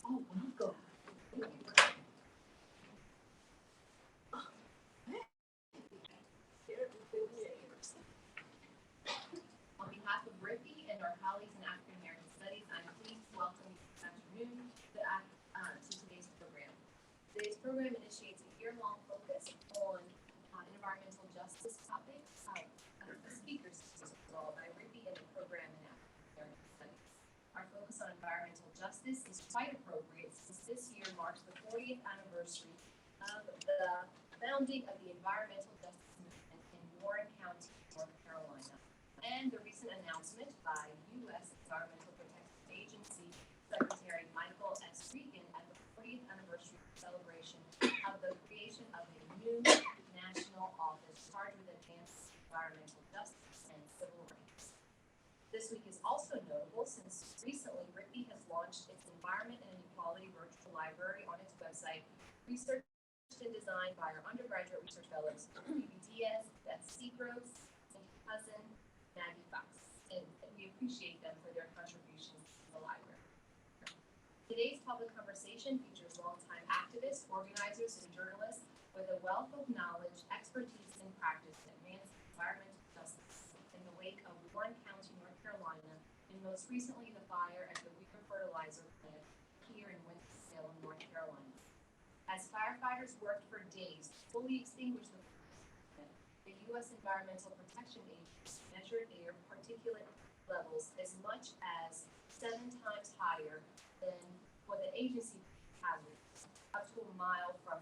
Oh, welcome. On behalf of RIPI and our colleagues in African American Studies, I'm pleased to welcome you this afternoon to today's program. Today's program initiates a year-long focus on environmental justice topics. The speakers by RIPI and the program in African American Studies. Our focus on environmental justice is quite appropriate since this year marks the 40th anniversary of the founding of the environmental justice movement in Warren County, North Carolina, and the recent announcement by U.S. Environmental Protection Agency Secretary Michael S. Regan at the 40th anniversary celebration of the creation of a new national office charged with advancing environmental justice and civil rights. This week is also notable since recently RIPI has launched its Environment and Inequality Virtual Library on its website, researched and designed by our undergraduate research fellows, Phoebe Diaz, Beth Seagroves, Cindy Cousin, Maggie Fox, and we appreciate them for their contributions to the library. Today's public conversation features longtime activists, organizers, and journalists with a wealth of knowledge, expertise, and practice in advancing environmental justice in the wake of Warren County, North Carolina, and most recently the fire at the Weaver Fertilizer Plant here in Winston-Salem, North Carolina. As firefighters worked for days to fully extinguish the fire, the U.S. Environmental Protection Agency measured air particulate levels as much as 7 times higher than what the agency hazards, up to a mile from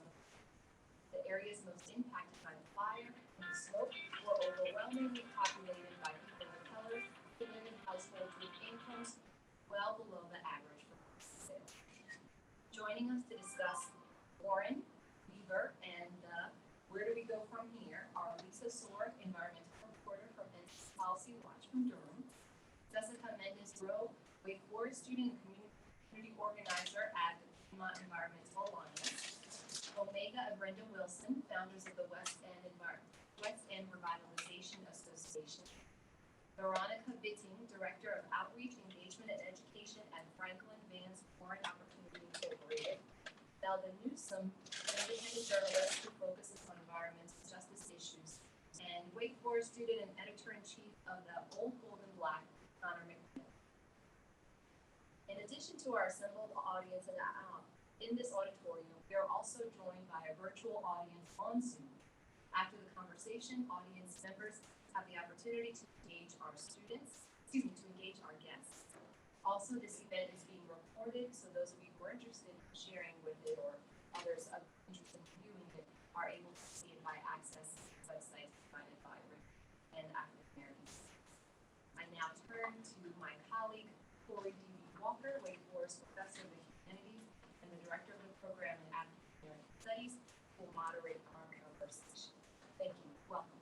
the areas most impacted by the fire and the smoke were overwhelmingly populated by people of color who live in households with incomes well below the average for Mississippi. Joining us to discuss Warren, Weaver, and where do we go from here are Lisa Sorg, environmental reporter from NC Policy Watch from Durham, Jessica Mendes-Rowe, Wake Forest student and community organizer at the Piedmont Environmental Alliance, Omega and Brenda Wilson, founders of the West End Revitalization Association, Veronica Bitting, director of Outreach, Engagement, and Education at Franklin Vance Warren Opportunity Incorporated, Melvin Newsom, independent journalist who focuses on environmental justice issues, and Wake Forest student and editor-in-chief of the Old Gold and Black, Connor McMillan. In addition to our assembled audience in this auditorium, we are also joined by a virtual audience on Zoom. After the conversation, audience members have the opportunity to engage our guests. Also, this event is being recorded, so those of you who are interested in sharing with it or others of interest in viewing it are able to see it by accessing the website provided by RIP and African Americans. I now turn to my colleague, Corey D.B. Walker, Wake Forest Professor of the Humanities and the Director of the Program in African American Studies, who will moderate our conversation. Thank you. Welcome.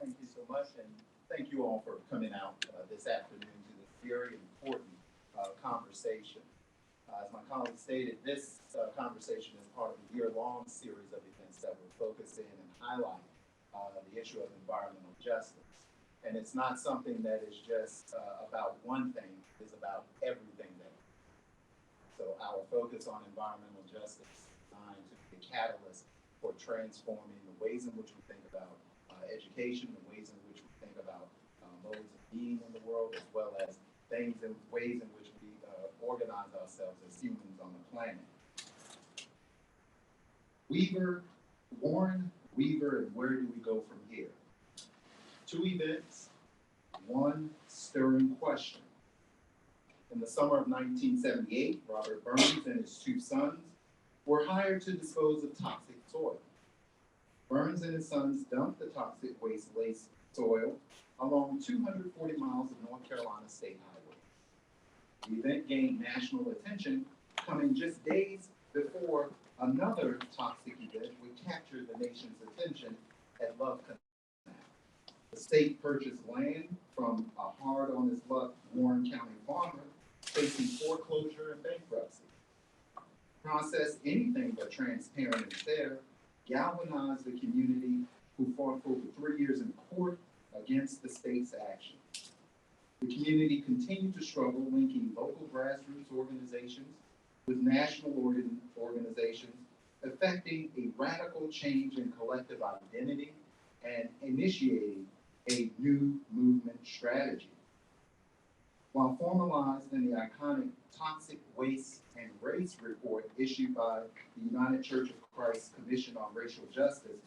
Thank you so much, and thank you all for coming out this afternoon to this very important conversation. As my colleague stated, this conversation is part of a year-long series of events that will focus in and highlight the issue of environmental justice. And it's not something that is just about one thing, it's about everything that. So our focus on environmental justice is designed to be a catalyst for transforming the ways in which we think about education, the ways in which we think about modes of being in the world, as well as things and ways in which we organize ourselves as humans on the planet. Warren, Weaver, and where do we go from here? 2 events, 1 stirring question. In the summer of 1978, Robert Burns and his 2 sons were hired to dispose of toxic soil. Burns and his sons dumped the toxic waste-laced soil along 240 miles of North Carolina state highway. The event gained national attention, coming just days before another toxic event would capture the nation's attention at Love Canal. The state purchased land from a hard-on-his-luck Warren County farmer facing foreclosure and bankruptcy. Process anything but transparent and fair, galvanized the community who fought for over 3 years in court against the state's action. The community continued to struggle, linking local grassroots organizations with national organizations, effecting a radical change in collective identity and initiating a new movement strategy. While formalized in the iconic Toxic Waste and Race report issued by the United Church of Christ Commission on Racial Justice,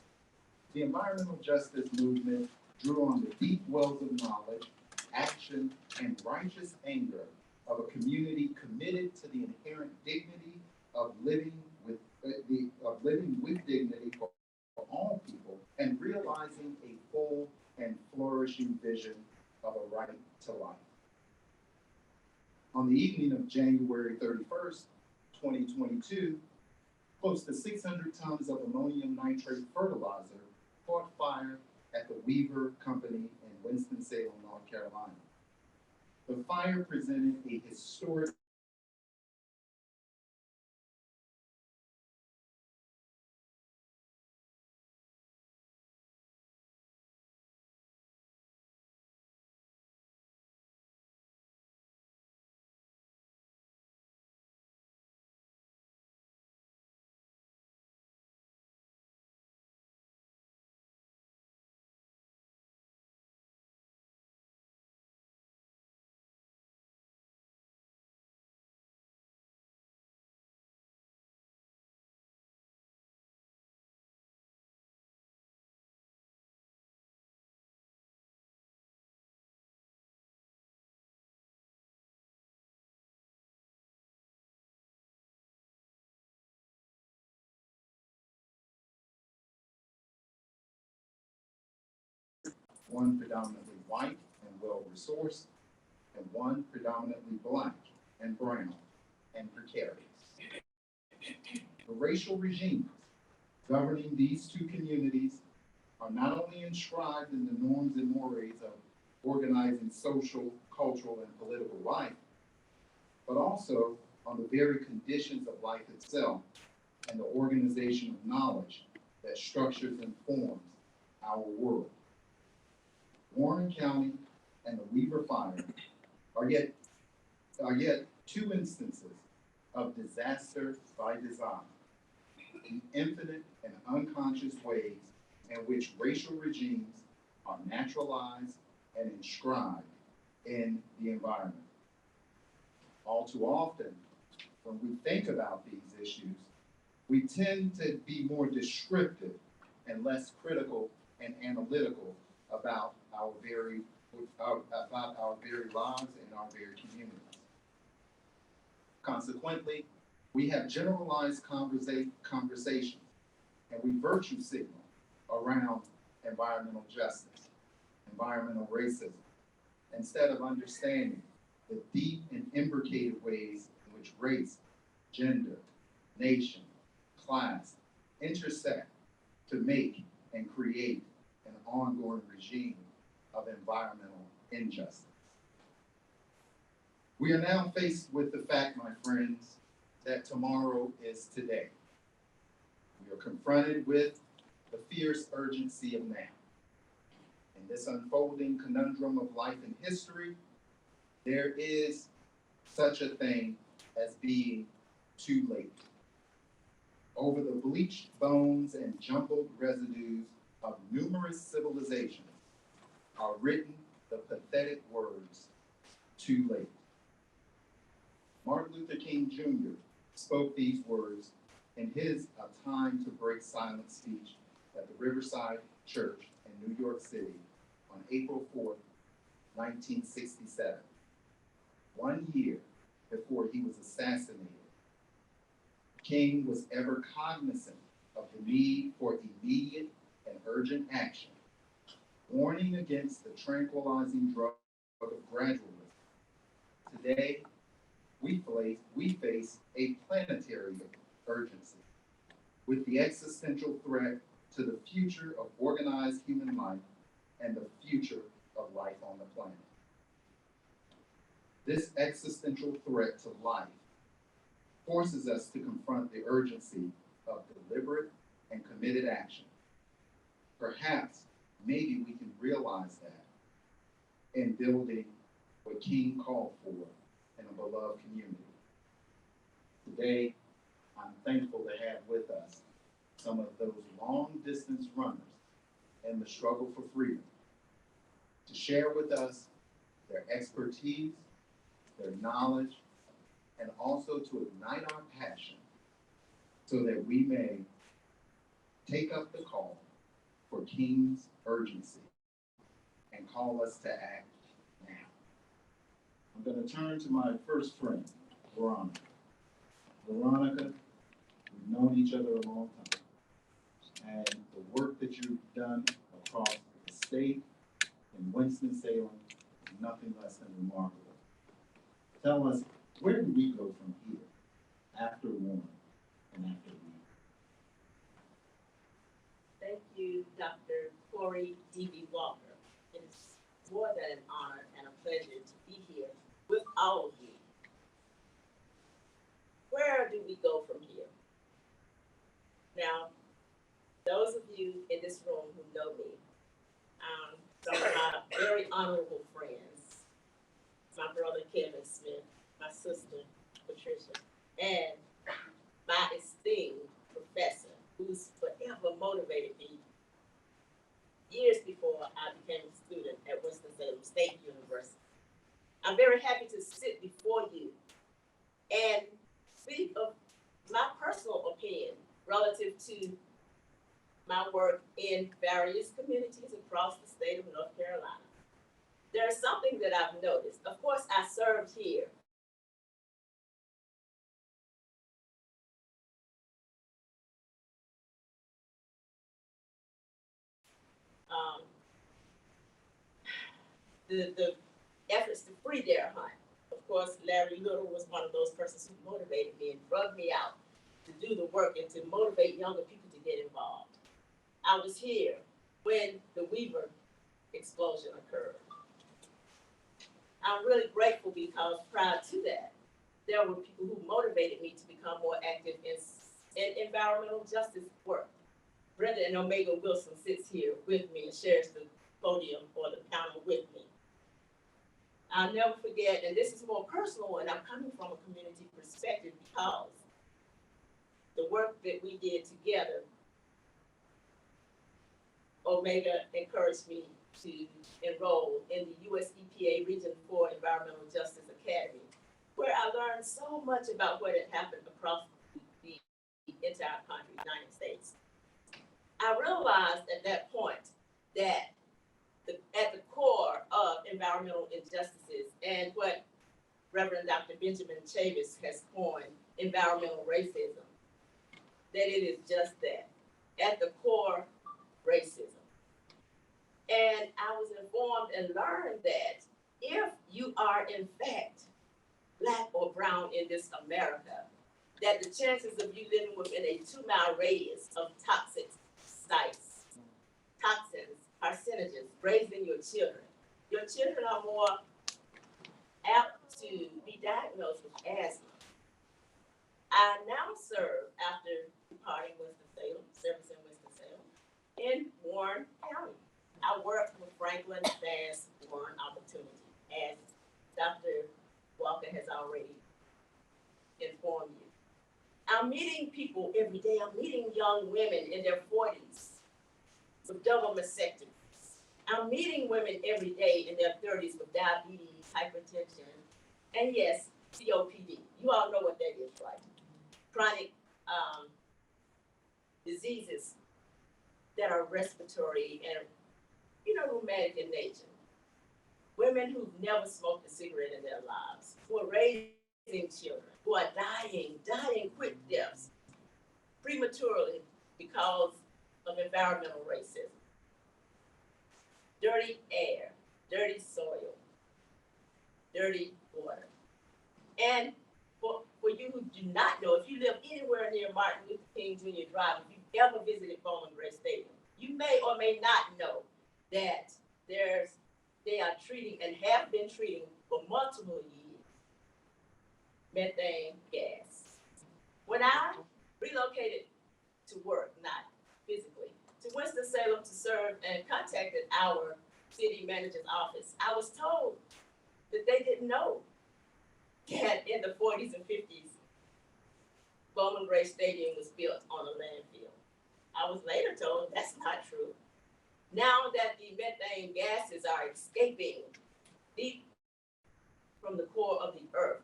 the environmental justice movement drew on the deep wells of knowledge, action, and righteous anger of a community committed to the inherent dignity of living with dignity for all people and realizing a full and flourishing vision of a right to life. On the evening of January 31st, 2022, close to 600 tons of ammonium nitrate fertilizer caught fire at the Weaver Company in Winston-Salem, North Carolina. The fire presented a historic one predominantly white and well-resourced, and one predominantly black and brown and precarious. The racial regimes governing these two communities are not only inscribed in the norms and mores of organizing social, cultural, and political life, but also on the very conditions of life itself and the organization of knowledge that structures and forms our world. Warren County and the Weaver Fire are yet two instances of disaster by design, the infinite and unconscious ways in which racial regimes are naturalized and inscribed in the environment. All too often, when we think about these issues, we tend to be more descriptive and less critical and analytical about our very lives and our very communities. Consequently, we have generalized conversations and we virtue signal around environmental justice, environmental racism, instead of understanding the deep and imbricated ways in which race, gender, nation, class intersect to make and create an ongoing regime of environmental injustice. We are now faced with the fact, my friends, that tomorrow is today. We are confronted with the fierce urgency of now. In this unfolding conundrum of life and history, there is such a thing as being too late. Over the bleached bones and jumbled residues of numerous civilizations are written the pathetic words, too late. Martin Luther King Jr. spoke these words in his A Time to Break Silence speech at the Riverside Church in New York City on April 4th, 1967, 1 year before he was assassinated. King was ever cognizant of the need for immediate and urgent action, warning against the tranquilizing drug of gradualism. Today, we face a planetary urgency with the existential threat to the future of organized human life and the future of life on the planet. This existential threat to life forces us to confront the urgency of deliberate and committed action. Perhaps, maybe we can realize that in building what King called for in a beloved community. Today, I'm thankful to have with us some of those long-distance runners in the struggle for freedom to share with us their expertise, their knowledge, and also to ignite our passion so that we may take up the call for King's urgency and call us to act now. I'm going to turn to my first friend, Veronica. Veronica, we've known each other a long time, and the work that you've done across the state in Winston-Salem is nothing less than remarkable. Tell us, where do we go from here after Warren and after Reed? Thank you, Dr. Corey D.B. Walker. It is more than an honor and a pleasure to be here with all of you. Where do we go from here? Now, those of you in this room who know me, some of my very honorable friends, my brother Kevin Smith, my sister Patricia, and my esteemed professor, who's forever motivated me years before I became a student at Winston-Salem State University. I'm very happy to sit before you and speak of my personal opinion relative to my work in various communities across the state of North Carolina. There's something that I've noticed. Of course, I served here. The efforts to free Dare Hunt. Of course, Larry Little was one of those persons who motivated me and drugged me out to do the work and to motivate younger people to get involved. I was here when the Weaver explosion occurred. I'm really grateful because prior to that, there were people who motivated me to become more active in environmental justice work. Brenda and Omega Wilson sits here with me and shares the podium or the panel with me. I'll never forget, and this is more personal, and I'm coming from a community perspective because the work that we did together, Omega encouraged me to enroll in the US EPA Region 4 Environmental Justice Academy, where I learned so much about what had happened across the entire country, United States. I realized at that point that at the core of environmental injustices and what Reverend Dr. Benjamin Chavis has coined environmental racism, that it is just that, at the core, racism. And I was informed and learned that if you are in fact Black or brown in this America, that the chances of you living within a 2-mile radius of toxic sites, toxins, carcinogens, raising your children are more apt to be diagnosed with asthma. I now serve, after departing Winston-Salem, service in Winston-Salem, in Warren County. I work with Franklin Bass Warren Opportunity, as Dr. Walker has already informed you. I'm meeting people every day. I'm meeting young women in their 40s with double mastectomies. I'm meeting women every day in their 30s with diabetes, hypertension, and yes, COPD. You all know what that is, right? Chronic diseases that are respiratory and, rheumatic in nature. Women who've never smoked a cigarette in their lives, who are raising children, who are dying quick deaths prematurely because of environmental racism. Dirty air, dirty soil, dirty water. And for you who do not know, if you live anywhere near Martin Luther King Jr. Drive, if you've ever visited Bowling Green Stadium, you may or may not know that they are treating and have been treating for multiple years methane gas. When I relocated to work, not physically, to Winston-Salem to serve and contacted our city manager's office, I was told that they didn't know that in the 40s and 50s, Bowman Gray Stadium was built on a landfill. I was later told that's not true. Now that the methane gases are escaping deep from the core of the earth,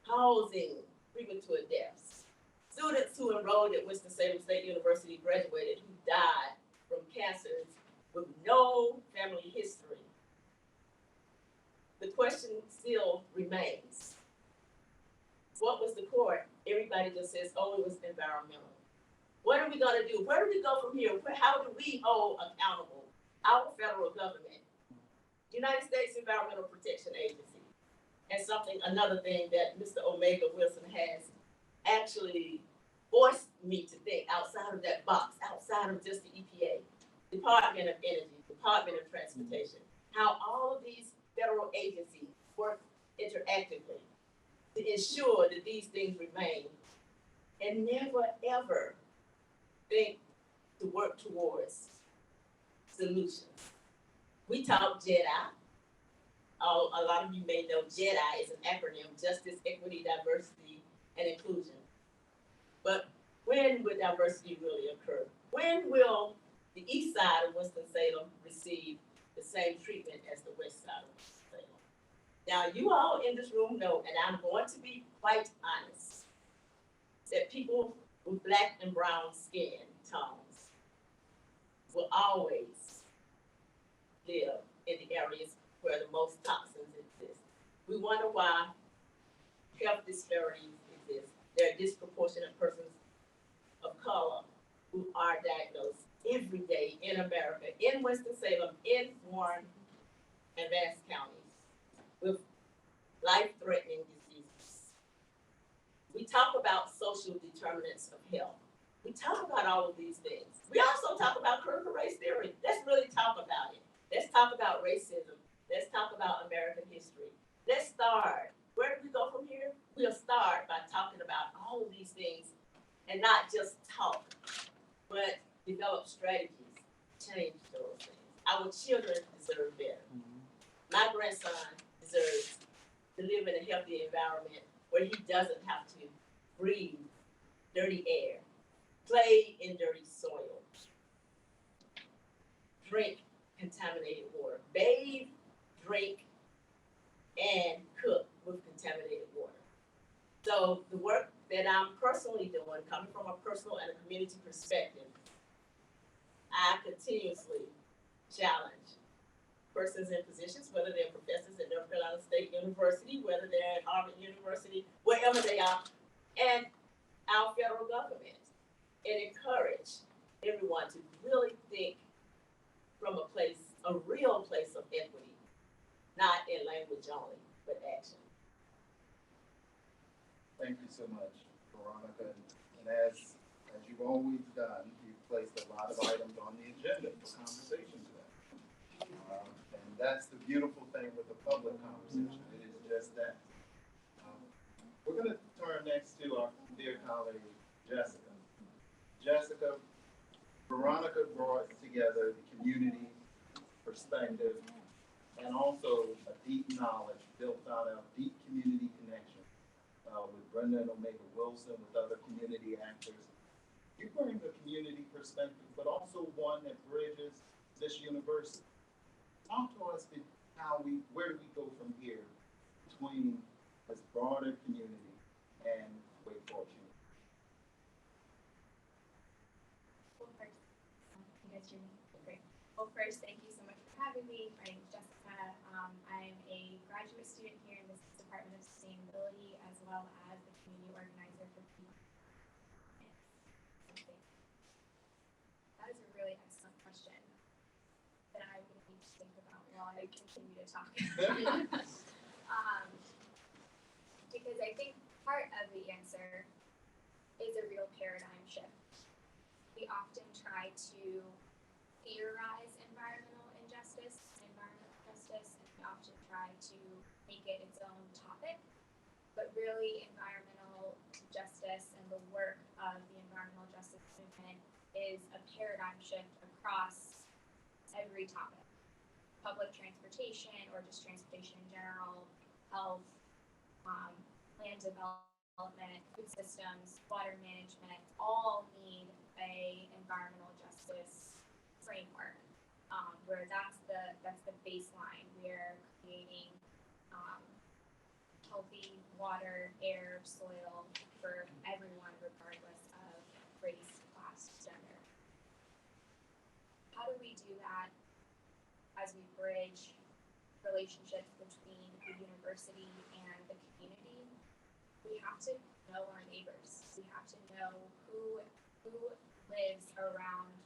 causing premature deaths. Students who enrolled at Winston-Salem State University graduated who died from cancers with no family history. The question still remains. What was the core? Everybody just says, oh, it was environmental. What are we gonna do? Where do we go from here? How do we hold accountable our federal government, United States Environmental Protection Agency, and another thing that Mr. Omega Wilson has actually forced me to think outside of that box, outside of just the EPA, Department of Energy, Department of Transportation, how all of these federal agencies work interactively to ensure that these things remain, and never ever think to work towards solutions. We talk JEDI. A lot of you may know JEDI is an acronym: Justice, Equity, Diversity, and Inclusion. But when will diversity really occur? When will the east side of Winston-Salem receive the same treatment as the west side of Winston-Salem? Now, you all in this room know, and I'm going to be quite honest, that people with black and brown skin tones will always live in the areas where the most toxins exist. We wonder why health disparities exist. There are disproportionate persons of color who are diagnosed every day in America, in Winston-Salem, in Warren and Vance counties, with life-threatening diseases. We talk about social determinants of health. We talk about all of these things. We also talk about critical race theory. Let's really talk about it. Let's talk about racism. Let's talk about American history. Let's start. Where do we go from here? We'll start by talking about all of these things and not just talk, but develop strategies, change those things. Our children deserve better. My grandson deserves to live in a healthy environment where he doesn't have to breathe dirty air, play in dirty soil, drink contaminated water, bathe, drink, and cook with contaminated water. So the work that I'm personally doing, coming from a personal and a community perspective, I continuously challenge persons in positions, whether they're professors at North Carolina State University, whether they're at Harvard University, wherever they are, and our federal government, and encourage everyone to really think from a real place of equity, not in language only, but action. Thank you so much, Veronica. And as you've always done, you've placed a lot of items on the agenda for conversation today. And that's the beautiful thing with the public conversation. It is just that. We're going to turn next to our dear colleague, Jessica. Jessica, Veronica brought together the community perspective and also a deep knowledge built out of deep community connection with Brenda and Omega Wilson, with other community actors. You bring the community perspective, but also one that bridges this university. Talk to us where do we go from here between this broader community and Wake Forest University? Well, first, you guys hear me? Great. Well, first, thank you so much for having me. My name is Jessica. I'm a graduate student here in the Department of Sustainability, as well as the community organizer for people. That is a really excellent question that I'm going to need to think about while I continue to talk. Because I think part of the answer is a real paradigm shift. We often try to theorize environmental justice, and we often try to make it its own topic. but really environmental justice and the work of the environmental justice movement is a paradigm shift across every topic. Public transportation or just transportation in general, health, land development, food systems, water management, all need a environmental justice framework, where that's the baseline. We're creating healthy water, air, soil for everyone, regardless of race, class, gender. How do we do that as we bridge relationships between the university and the community? We have to know our neighbors. We have to know who lives around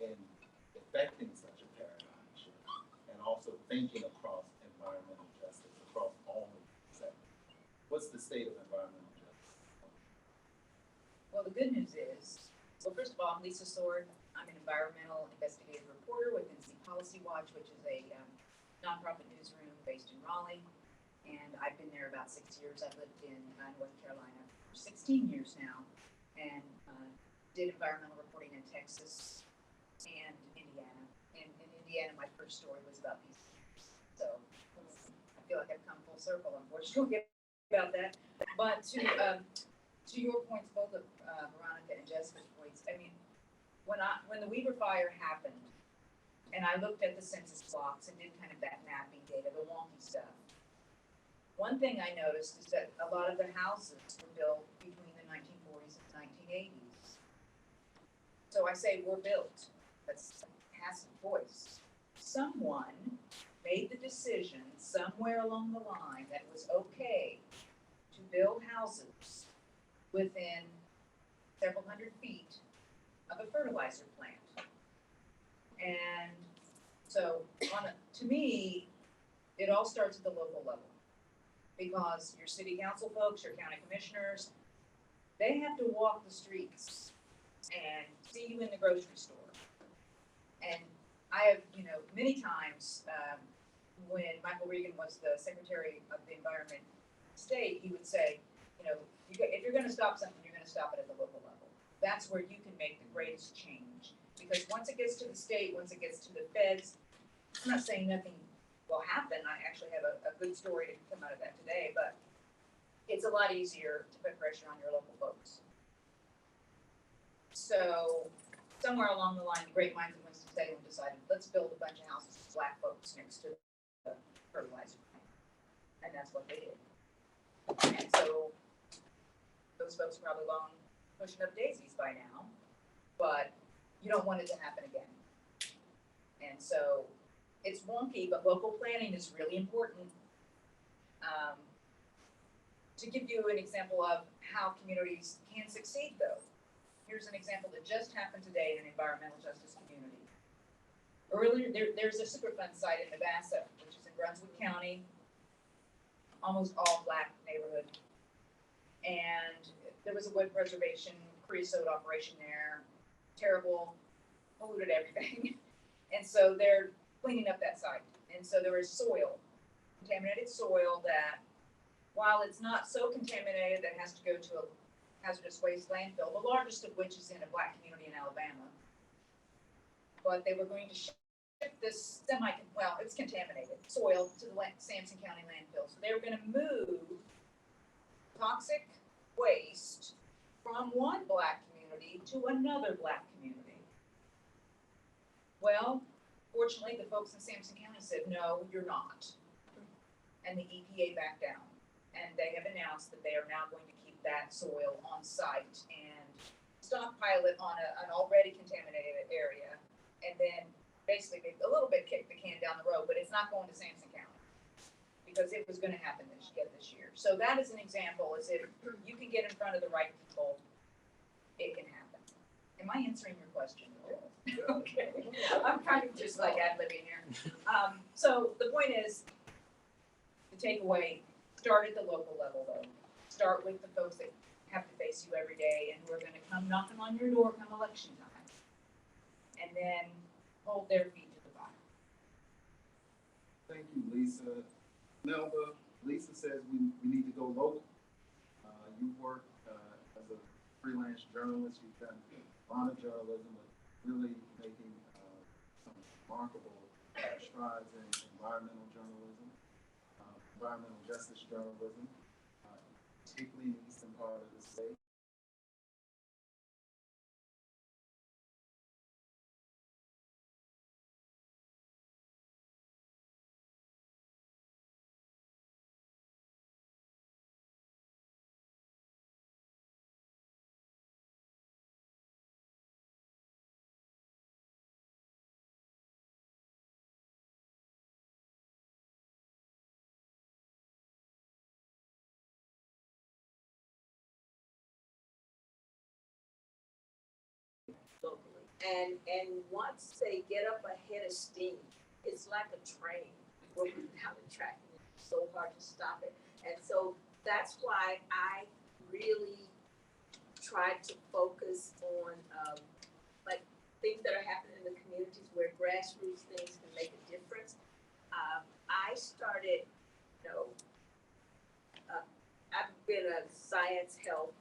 in effecting such a paradigm shift and also thinking across environmental justice across all of the sectors? What's the state of environmental justice? Well, the good news is, well, first of all, I'm Lisa Sword. I'm an environmental investigative reporter with NC Policy Watch, which is a nonprofit newsroom based in Raleigh. And I've been there about 6 years. I've lived in North Carolina for 16 years now and did environmental reporting in Texas and Indiana. In Indiana, my first story was about PCs. So I feel like I've come full circle, unfortunately, about that. But to your points, both of Veronica and Jessica's points, I mean, when the Weaver fire happened, and I looked at the census blocks and did kind of that mapping data, the wonky stuff, one thing I noticed is that a lot of the houses were built between the 1940s and 1980s. So I say were built. That's a passive voice. Someone made the decision somewhere along the line that it was okay to build houses within several hundred feet of a fertilizer plant. And so to me, it all starts at the local level. Because your city council folks, your county commissioners, they have to walk the streets and see you in the grocery store. And I have, many times when Michael Regan was the Secretary of the Environment State, he would say, if you're going to stop something, you're going to stop it at the local level. That's where you can make the greatest change. Because once it gets to the state, once it gets to the feds, I'm not saying nothing will happen. I actually have a good story to come out of that today, but it's a lot easier to put pressure on your local folks. So somewhere along the line, the great minds of Winston-Salem decided, let's build a bunch of houses for Black folks next to the fertilizer plant. And that's what they did. And so those folks are probably long pushing up daisies by now, but you don't want it to happen again. And so it's wonky, but local planning is really important. To give you an example of how communities can succeed, though, here's an example that just happened today in an environmental justice community. Earlier, there's a Superfund site in Navassa, which is in Brunswick County, almost all Black neighborhood. And there was a wood preservation creosote operation there, terrible, polluted everything. And so they're cleaning up that site. And so there is soil, contaminated soil that, while it's not so contaminated that it has to go to hazardous waste landfill, the largest of which is in a black community in Alabama. But they were going to ship this it's contaminated soil to the Sampson County landfill. So they were going to move toxic waste from one black community to another black community. Well, fortunately, the folks in Sampson County said, no, you're not. And the EPA backed down. And they have announced that they are now going to keep that soil on site and stockpile it on an already contaminated area. And then basically they a little bit kicked the can down the road, but it's not going to Sampson County because it was going to happen this year. So that is an example, is if you can get in front of the right people, it can happen. Am I answering your question? Okay. I'm kind of just like ad-libbing here. So the point is, the takeaway, start at the local level though. Start with the folks that have to face you every day and who are going to come knocking on your door come election time. And then hold their feet to the fire. Thank you, Lisa. Melba, Lisa says we need to go local. You work as a freelance journalist. You've done a lot of journalism, but really making some remarkable strides in environmental journalism, environmental justice journalism, particularly in the eastern part of the state. locally. And once they get up ahead of steam, it's like a train working down the track. It's so hard to stop it. And so that's why I really try to focus on like things that are happening in the communities where grassroots things can make a difference. I started, I've been a science health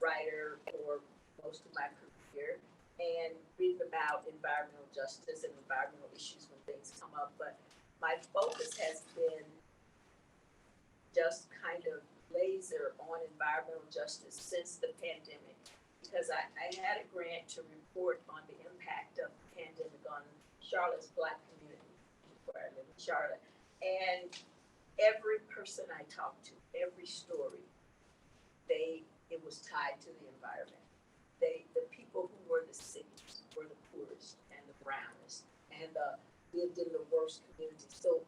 writer for most of my career and reading about environmental justice and environmental issues when things come up. But my focus has been just kind of laser on environmental justice since the pandemic, because I had a grant to report on the impact of the pandemic on Charlotte's Black community, where I live in Charlotte. And every person I talked to, every story, it was tied to the environment. The people who were the sickest were the poorest and the brownest and lived in the worst communities. So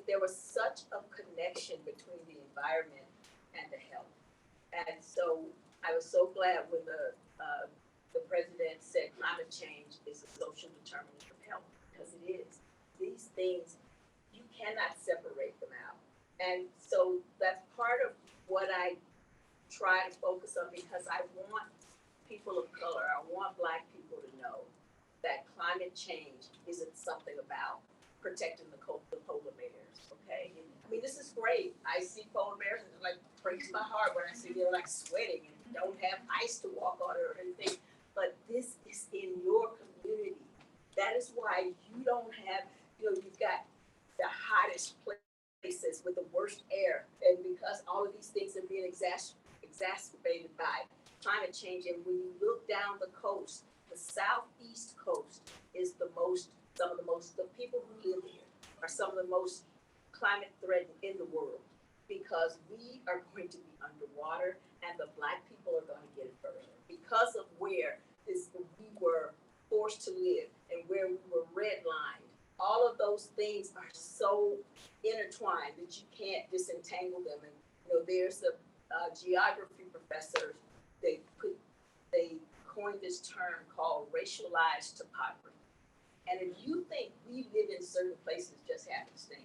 there was such a connection between the environment and the health. And so I was so glad when the president said climate change is a social determinant of health, because it is. These things, you cannot separate them out. And so that's part of what I try to focus on, because I want people of color, I want Black people to know that climate change isn't something about protecting the polar bears, okay? I mean, this is great. I see polar bears and it like breaks my heart when I see they're like sweating and don't have ice to walk on or anything, but this is in your community. That is why you don't have, you've got the hottest places with the worst air, and because all of these things are being exacerbated by climate change. And when you look down the coast, the southeast coast is the people who live here are some of the most climate threatened in the world, because we are going to be underwater and the Black people are going to get it first because of where we were forced to live and where we were redlined. All of those things are so intertwined that you can't disentangle them. And there's a geography professor, they coined this term called racialized topography. And if you think we live in certain places just happenstance,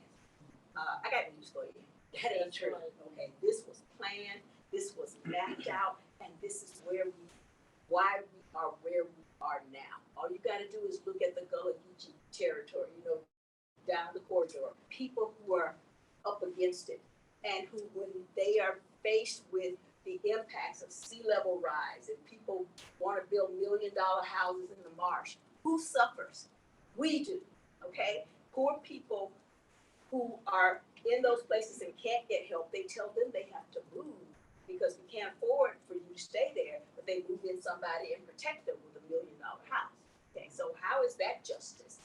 I got news for you. That ain't true. Okay, this was planned, this was mapped out, and this is why we are where we are now. All you got to do is look at the Gullah Geechee territory, down the corridor. People who are up against it, and who, when they are faced with the impacts of sea level rise and people want to build $1 million houses in the marsh, who suffers? We do, okay? Poor people who are in those places and can't get help, they tell them they have to move because we can't afford for you to stay there, but they move in somebody and protect them with $1 million house. Okay, so how is that justice?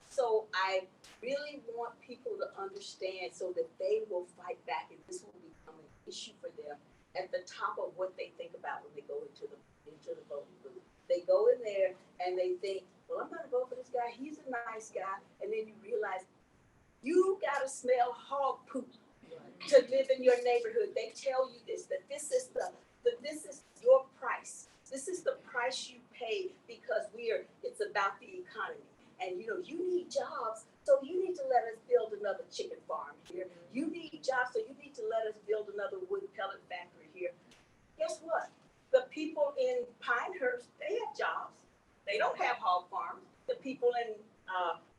So I really want people to understand so that they will fight back and this will become an issue for them at the top of what they think about when they go into the voting booth. They go in there and they think, well, I'm gonna vote for this guy, he's a nice guy, and then you realize you gotta smell hog poop to live in your neighborhood. They tell you this, that this is your price. This is the price you pay because it's about the economy. And you need jobs, so you need to let us build another chicken farm here. You need jobs, so you need to let us build another wood pellet factory here. Guess what? The people in Pinehurst, they have jobs. They don't have hog farms. The people in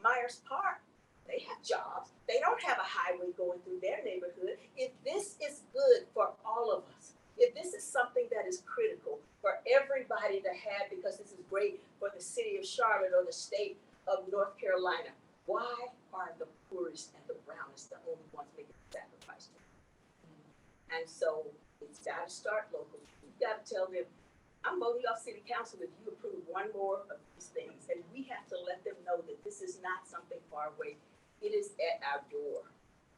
Myers Park, they have jobs. They don't have a highway going through their neighborhood. If this is good for all of us, if this is something that is critical for everybody to have because this is great for the city of Charlotte or the state of North Carolina, why are the poorest and the brownest the only ones making the sacrifice? And so it's got to start local. You've got to tell them, I'm voting off city council if you approve one more of these things. And we have to let them know that this is not something far away. It is at our door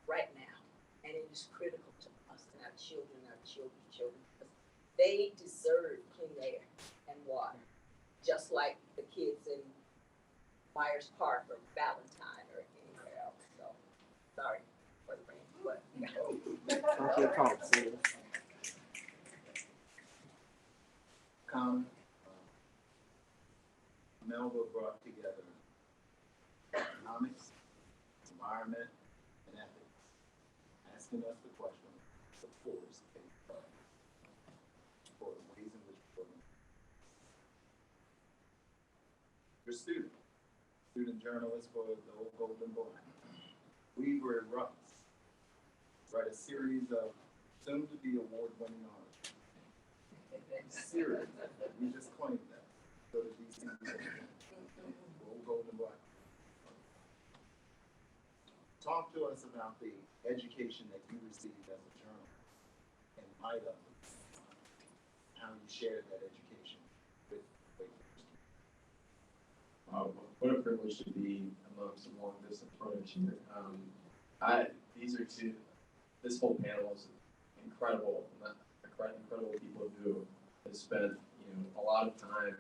right now. And it is critical to us and our children, children. They deserve clean air and water, just like the kids in Myers Park or Valentine or anywhere else. So, sorry for the rain, but Melba brought together economics, environment, and ethics, asking us the question, the poorest pay for the ways in which we're living. You're a student journalist for the old Golden Boy. We were Ruts, write a series of soon-to-be award-winning articles. Series, we just claimed that. So that these things old Golden Boy. Talk to us about the education that you received as a journalist in light of how you shared that education with Wake Forest. What a privilege to be amongst some long distance runners here. This whole panel is incredible people who have spent a lot of time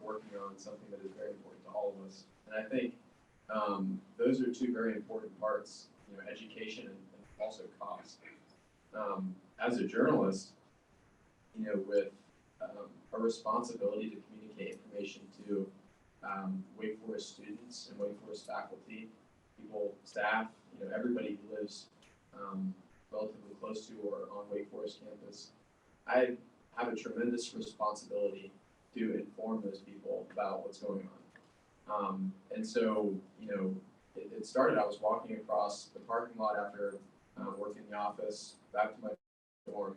working on something that is very important to all of us. And I think those are two very important parts, education and also cost. As a journalist, with a responsibility to communicate information to Wake Forest students and Wake Forest faculty, people, staff, everybody who lives relatively close to or on Wake Forest campus, I have a tremendous responsibility to inform those people about what's going on. And so, it started, I was walking across the parking lot after working in the office, back to my dorm,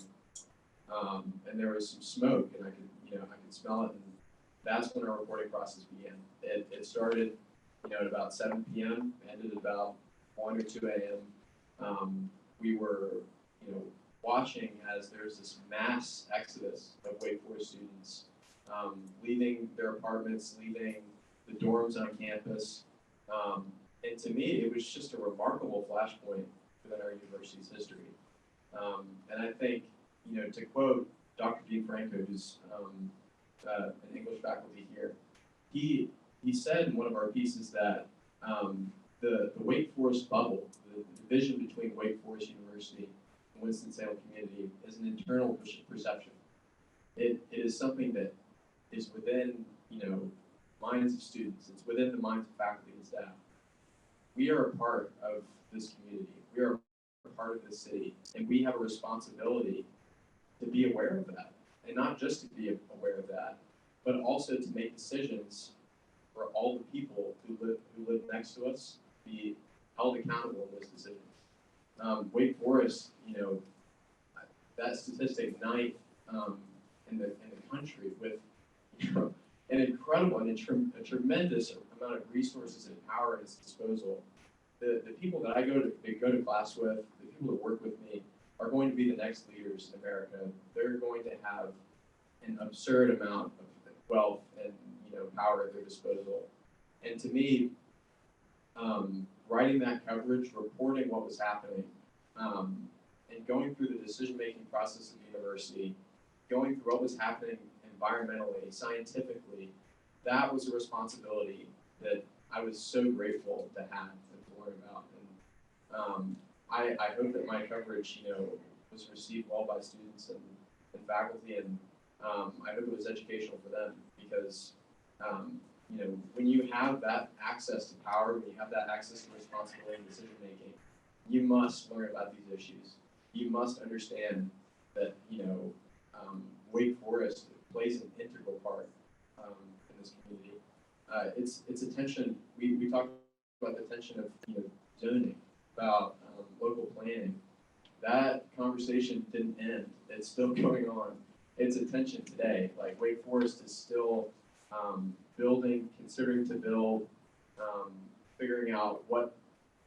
and there was some smoke, and I could smell it, and that's when our reporting process began. It started, at about 7 p.m., ended at about 1 or 2 a.m. We were, watching as there's this mass exodus of Wake Forest students leaving their apartments, leaving the dorms on campus. And to me, it was just a remarkable flashpoint within our university's history. And I think, to quote Dr. Dean Franco, who's an English faculty here, he said in one of our pieces that the Wake Forest bubble, the division between Wake Forest University and Winston-Salem community, is an internal perception. It is something that is within, minds of students. It's within the minds of faculty and staff. We are a part of this community. We are a part of this city, and we have a responsibility to be aware of that, and not just to be aware of that, but also to make decisions for all the people who live next to us, be held accountable in those decisions. Wake Forest, that statistic ninth in the country with an incredible and a tremendous amount of resources and power at its disposal. The people that I go to class with, the people that work with me, are going to be the next leaders in America. They're going to have an absurd amount of wealth and power at their disposal. And to me, writing that coverage, reporting what was happening, and going through the decision-making process of the university, going through what was happening environmentally, scientifically, that was a responsibility that I was so grateful to have and to learn about. And I hope that my coverage, was received well by students and faculty, and I hope it was educational for them because, when you have that access to power, when you have that access to responsibility and decision making, you must learn about these issues. You must understand that, Wake Forest plays an integral part in this community. It's a tension. We talked about the tension of zoning, about local planning. That conversation didn't end. It's still going on. It's a tension today. Like Wake Forest is still building, considering to build, figuring out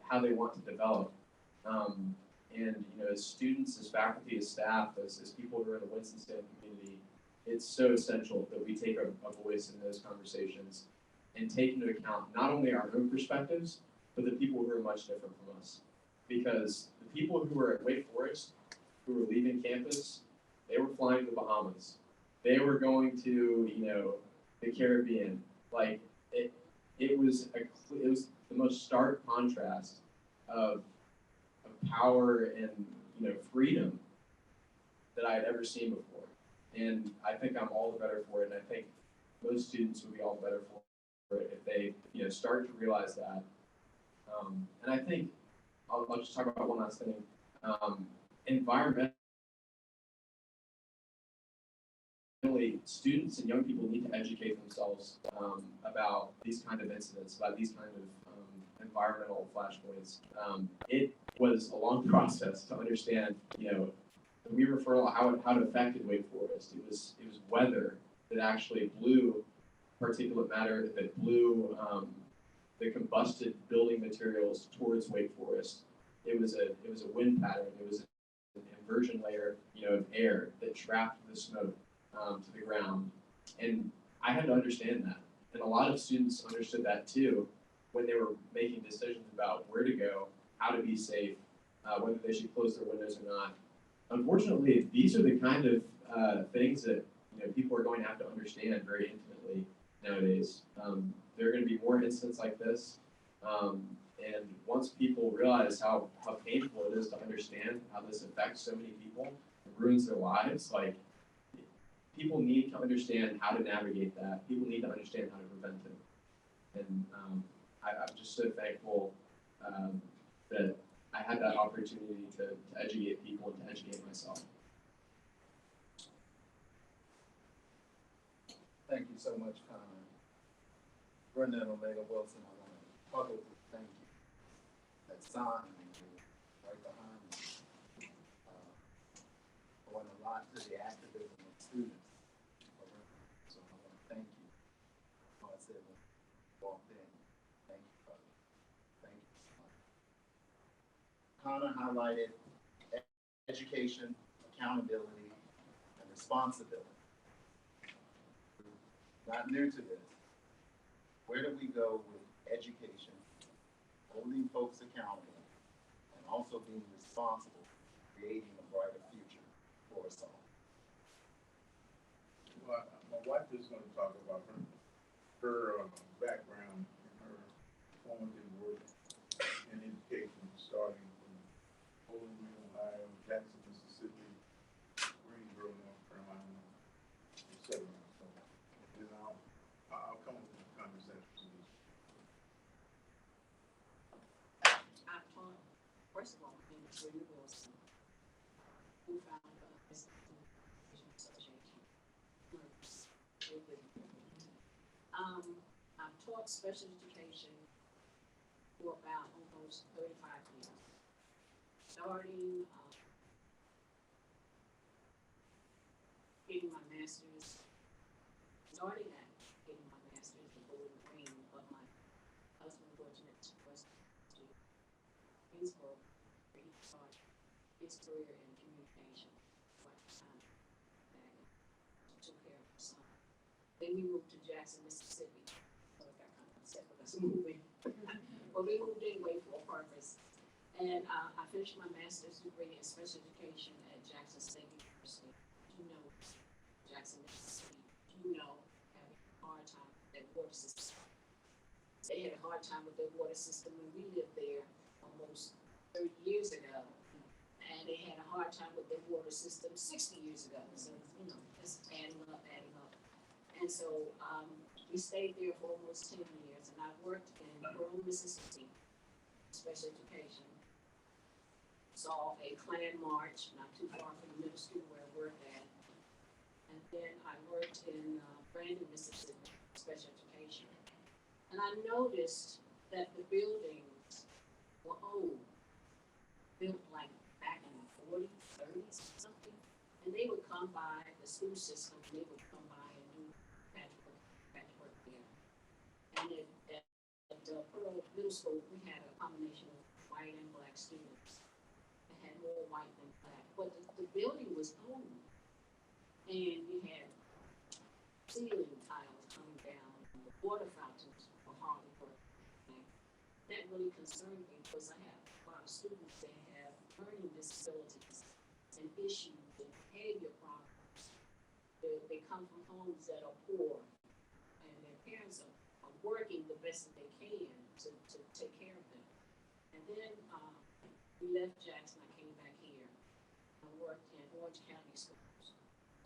how they want to develop. And as students, as faculty, as staff, as people who are in the Winston-Salem community, it's so essential that we take a voice in those conversations and take into account not only our own perspectives, but the people who are much different from us. Because the people who were at Wake Forest, who were leaving campus, they were flying to the Bahamas. They were going to, the Caribbean. Like it was the most stark contrast of power and freedom that I had ever seen before. And I think I'm all the better for it. And I think most students would be all the better for it if they start to realize that. And I think I'll just talk about one last thing. Environmentally, students and young people need to educate themselves about these kind of incidents, about these kind of environmental flashpoints. It was a long process to understand, we refer how it affected Wake Forest. It was weather that actually blew particulate matter, that blew the combusted building materials towards Wake Forest. It was a wind pattern. It was an inversion layer, of air that trapped the smoke to the ground. And I had to understand that. And a lot of students understood that too when they were making decisions about where to go, how to be safe, whether they should close their windows or not. Unfortunately, these are the kind of things that people are going to have to understand very intimately nowadays. There are going to be more incidents like this. And once people realize how painful it is to understand how this affects so many people and ruins their lives, like, people need to understand how to navigate that. People need to understand how to prevent it. And I'm just so thankful that I had that opportunity to educate people and to educate myself. Thank you so much, Connor. Brenda and Omega Wilson, I want to publicly thank you. That sign right behind me going a lot to the activism of students. So I want to thank you. I said when you walked in, thank you, brother. Thank you so much. Connor highlighted education, accountability, and responsibility. Not new to this. Where do we go with education, holding folks accountable, and also being responsible for creating a brighter future for us all? Well, my wife is going to talk about her background and her formative work in education, starting from Bowling Green, Ohio, Jackson, Mississippi, Greensboro, North Carolina, etc. So, I'll come up with a conversation. I've taught, first of all, in William Wilson, who founded the Education Association. I've taught special education for about almost 35 years. Starting master's, starting at getting my master's in Bowling Green, but my husband fortunate was to Greensboro, where he started his career in communication. Right time, and took care of his son. Then we moved to Jackson, Mississippi. So it got kind of upset with us moving. But we moved anyway for a purpose. And I finished my master's degree in special education at Jackson State University. You know, Jackson, Mississippi, you know, having a hard time with their water system. They had a hard time with their water system when we lived there almost 30 years ago. And they had a hard time with their water system 60 years ago. So, you know, it's adding up, adding up. And so we stayed there for almost 10 years. And I worked in rural Mississippi, special education. Saw a Klan march not too far from the middle school where I worked at. And then I worked in Brandon, Mississippi, special education. And I noticed that the buildings were old, built like back in the 40s, 30s, something. And they would come by the school system, and they would come by and do patchwork there. And at Pearl Middle School, we had a combination of white and black students. It had more white than black, but the building was old. And you had ceiling tiles coming down, and the water fountains were hardly working. That really concerned me because I have a lot of students that have learning disabilities and issues and behavior problems. They come from homes that are poor, and their parents are working the best that they can to take care of them. And then we left Jackson, I came back here. I worked in Orange County schools.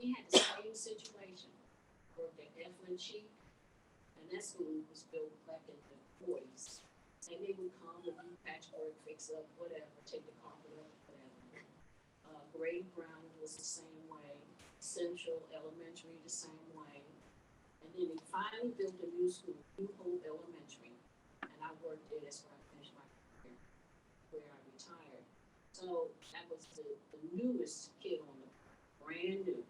We had the same situation. Worked at Eflin Cheek, and that school was built back in the 40s. And they would come and do patchwork, fix up, whatever, take the carpet up, whatever. Grade Brown was the same way. Central Elementary the same way. And then they finally built a new school, New Hope Elementary. And I worked there, that's where I finished my career, where I retired. So that was the newest kid on the brand new.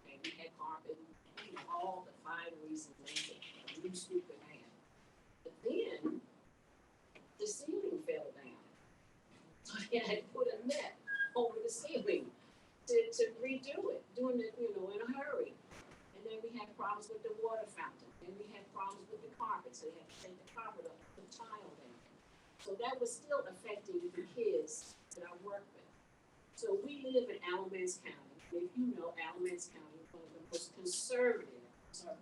And we had carpet, you know, all the fineries and things that a new school could have. But then the ceiling fell down. So they had to put a net over the ceiling to redo it, doing it, you know, in a hurry. And then we had problems with the water fountain. And we had problems with the carpet, so they had to take the carpet up, put tile down. So that was still affecting the kids that I work with. So we live in Alamance County. If you know, Alamance County is one of the most conservative, I'm sorry,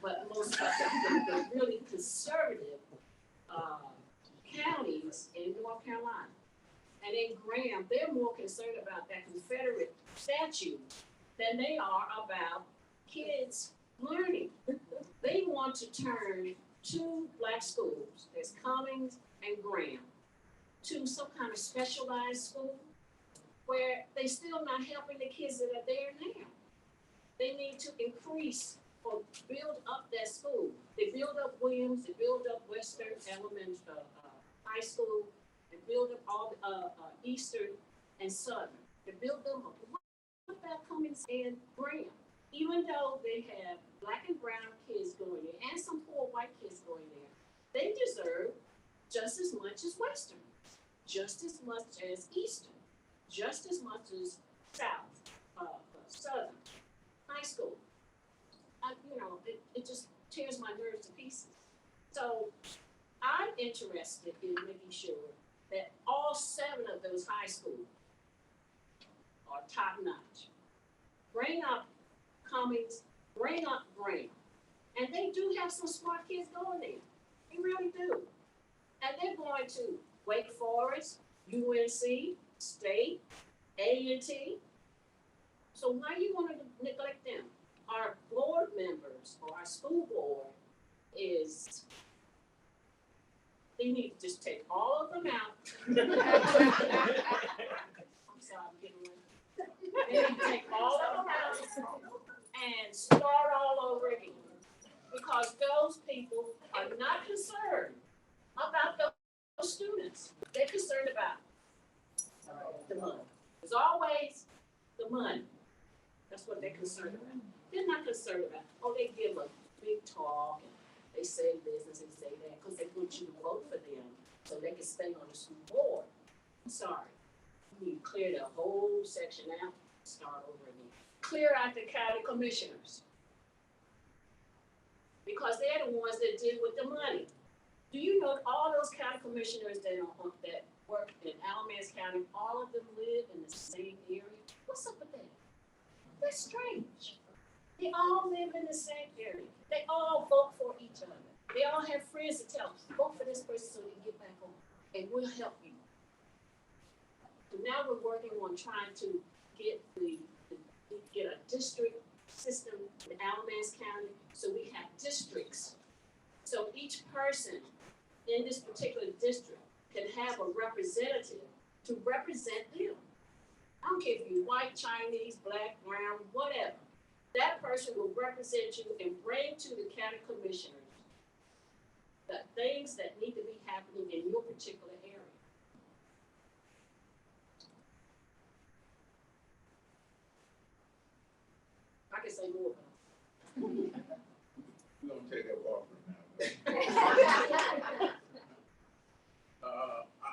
but most of the really conservative counties in North Carolina. And in Graham, they're more concerned about that Confederate statue than they are about kids learning. They want to turn two black schools, there's Cummings and Graham, to some kind of specialized school where they still not helping the kids that are there now. They need to increase or build up that school. They build up Williams, they build up Western Elementary High School, they build up all Eastern and Southern. They build them up. What about Cummings and Graham? Even though they have black and brown kids going there and some poor white kids going there, they deserve just as much as Western, just as much as Eastern, just as much as Southern High School. It just tears my nerves to pieces. So I'm interested in making sure that all 7 of those high schools are top notch. Bring up Cummings, bring up Graham. And they do have some smart kids going there. They really do. And they're going to Wake Forest, UNC, State, A&T. So why do you want to neglect them? Our board members or our school board they need to just take all of them out. I'm sorry, I'm getting ready. They need to take all of them out and start all over again. Because those people are not concerned about those students. They're concerned about the money. There's always the money. what they're concerned about. They're not concerned about, oh, they give a big talk and they say this and they say that because they want you to vote for them so they can stay on the school board. I'm sorry. You need to clear the whole section out, start over again. Clear out the county commissioners. Because they're the ones that deal with the money. Do you know all those county commissioners that work in Alamance County, all of them live in the same area? What's up with that? That's strange. They all live in the same area. They all vote for each other. They all have friends that tell them, vote for this person so they can get back home, and we'll help you. So now we're working on trying to get get a district system in Alamance County, so we have districts. So each person in this particular district can have a representative to represent them. I don't care if you're white, Chinese, black, brown, whatever. That person will represent you and bring to the county commissioners the things that need to be happening in your particular area. I can say more, but We're gonna take that walk right now.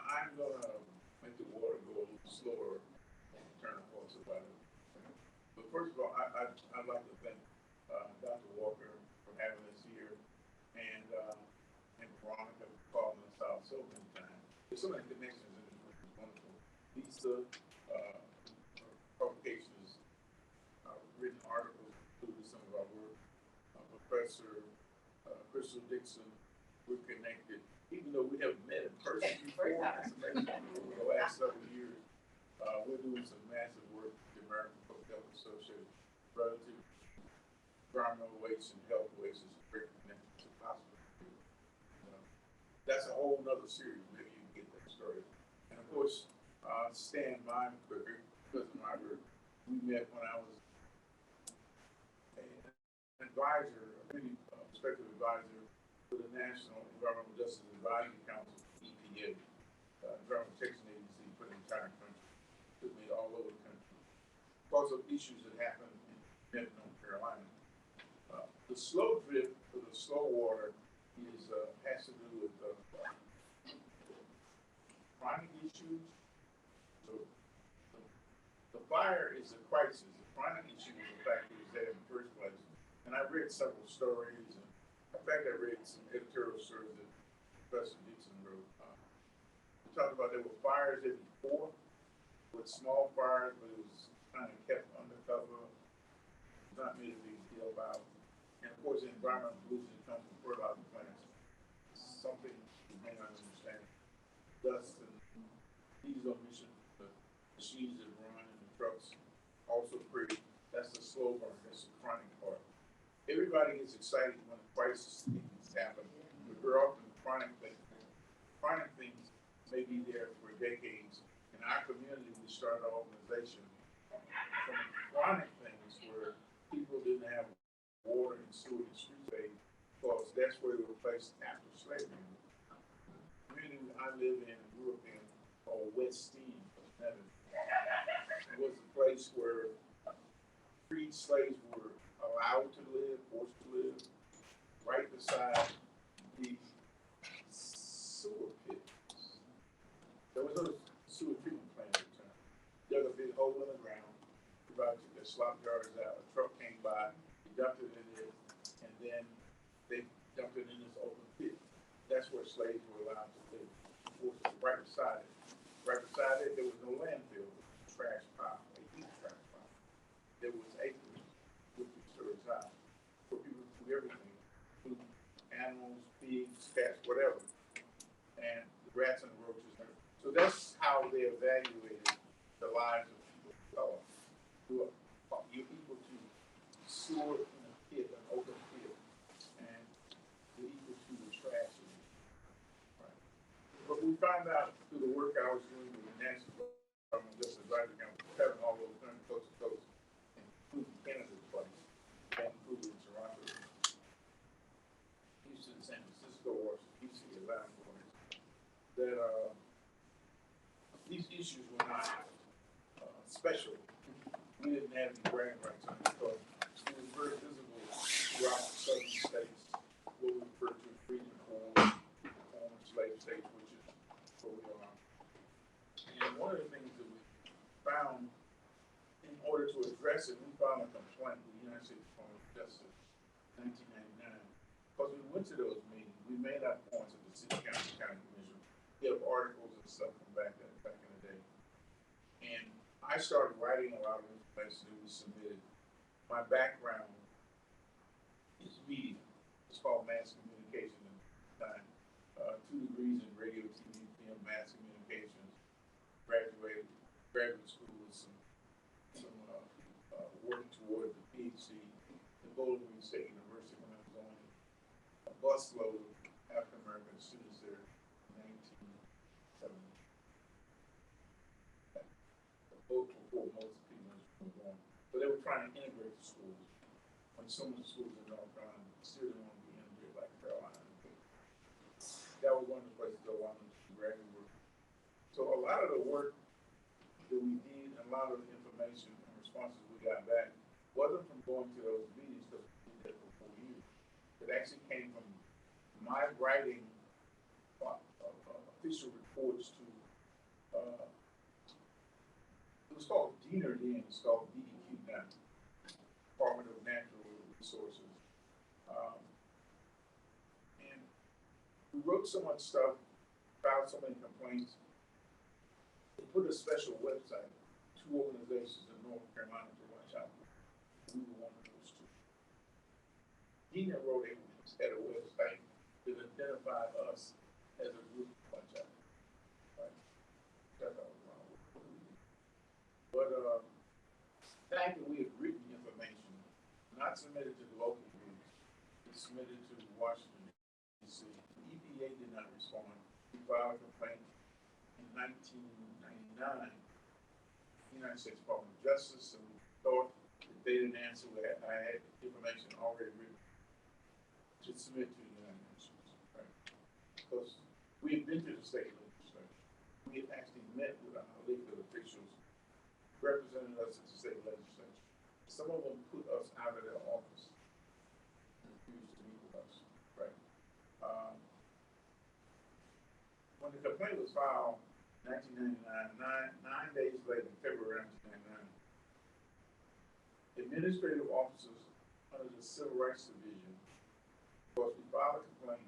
I'm gonna make the water go a little slower and turn the horse about it. But first of all, I'd like to thank, Dr. Walker for having us here and Veronica for calling us out so many times. There's so many connections in this group, it's wonderful. Lisa, her publications, written articles, including some of our work. Professor Crystal Dixon, we're connected, even though we haven't met in person before. Over the last several years, we're doing some massive work with the American Public Health Association relative to environmental waste and health waste is very connected to hospitals. That's a whole nother series. Maybe you can get that started. And of course, Stan Meimer, President Meimer, we met when I was an advisor, a really prospective advisor for the National Environmental Justice Advisory Council, EPA, Environmental Protection Agency for the entire country. Took me all over the country because of issues that happened in North Carolina. The slow drip for the slow water is has to do with chronic issues. So the fire is a crisis. The chronic issue is the fact that it was there in the first place. And I read several stories, and in fact, I read some editorial stories that Professor Dixon wrote. We talked about there were fires there before, with small fires, but it was kind of kept undercover. It was not made a big deal about. And of course, the environmental pollution comes from fertilizer plants. Something you may not understand. Dust and diesel emissions, the machines that run and the trucks also create. That's the slow burn. That's the chronic part. Everybody gets excited when the crisis things happen, but very often chronic things may be there for decades. In our community, we started an organization from chronic things where people didn't have water and sewer and street because that's where they were placed after slavery. The community I live in and grew up in called West Steam, it was a place where freed slaves were allowed to live, forced to live, right beside the sewer pits. There was no sewer treatment plant at the time. There was a big hole in the ground. Everybody took their slop jars out. A truck came by, they dumped it in there, and then they dumped it in this open pit. That's where slaves were allowed to live. Right beside it. Right beside it, there was no landfill, trash pile, a huge trash pile. There was acres, 50 stories high, where people do everything, food, animals, pigs, cats, whatever, and the rats and the roaches. So that's how they evaluated the lives of people of color. You're equal to sewer in a pit, an open pit, and you're equal to the trash in it. Right. But we found out through the work I was doing with the National Environmental Justice Advisory Council, having all those countries coast to coast, including Canada's place, and including Toronto, Houston, San Francisco, Washington, D.C., Atlanta, that these issues were not special. We didn't have any bragging rights on it. throughout the southern states, what we refer to as Region 4, former slave states, which is where we are. And one of the things that we found, in order to address it, we filed a complaint with the United States Department of Justice in 1999. Because we went to those meetings, we made our points at the city council, county commission. We have articles and stuff from back in the day. And I started writing a lot of information that we submitted. My background is media. It's called mass communication at the time. 2 degrees in radio, TV, film, mass communications. Graduated graduate school with some working toward the PhD at Bowling Green State University when I was on a busload of African American students there in 1970. Both before most people were born. But they were trying to integrate the schools. When some of the schools in North Carolina still didn't want to be integrated like Carolina. That was one of the places I wanted to graduate work. So a lot of the work that we did, and a lot of the information and responses we got back wasn't from going to those meetings because we did that for 4 years. It actually came from my writing official reports to, it was called DENR then, it's called DEQ now, Department of Natural Resources. And we wrote so much stuff, filed so many complaints, they put a special website, 2 organizations in North Carolina to watch out for. We were one of those 2. DENR wrote at a website that identified us as a group to watch out for. Right? That's all wrong. But the fact that we had written information, not submitted to the local groups, it's submitted to Washington, D.C. The EPA did not respond. We filed a complaint in 1999, the United States Department of Justice, and we thought that they didn't answer. I had information already written to submit to the United Nations, right? Because we had been to the state legislature. We had actually met with our elected officials, represented us at the state legislature. Some of them put us out of their office and refused to meet with us, right? When the complaint was filed, 1999, 9 days later, February 1999, administrative officers under the Civil Rights Division, of course, we filed a complaint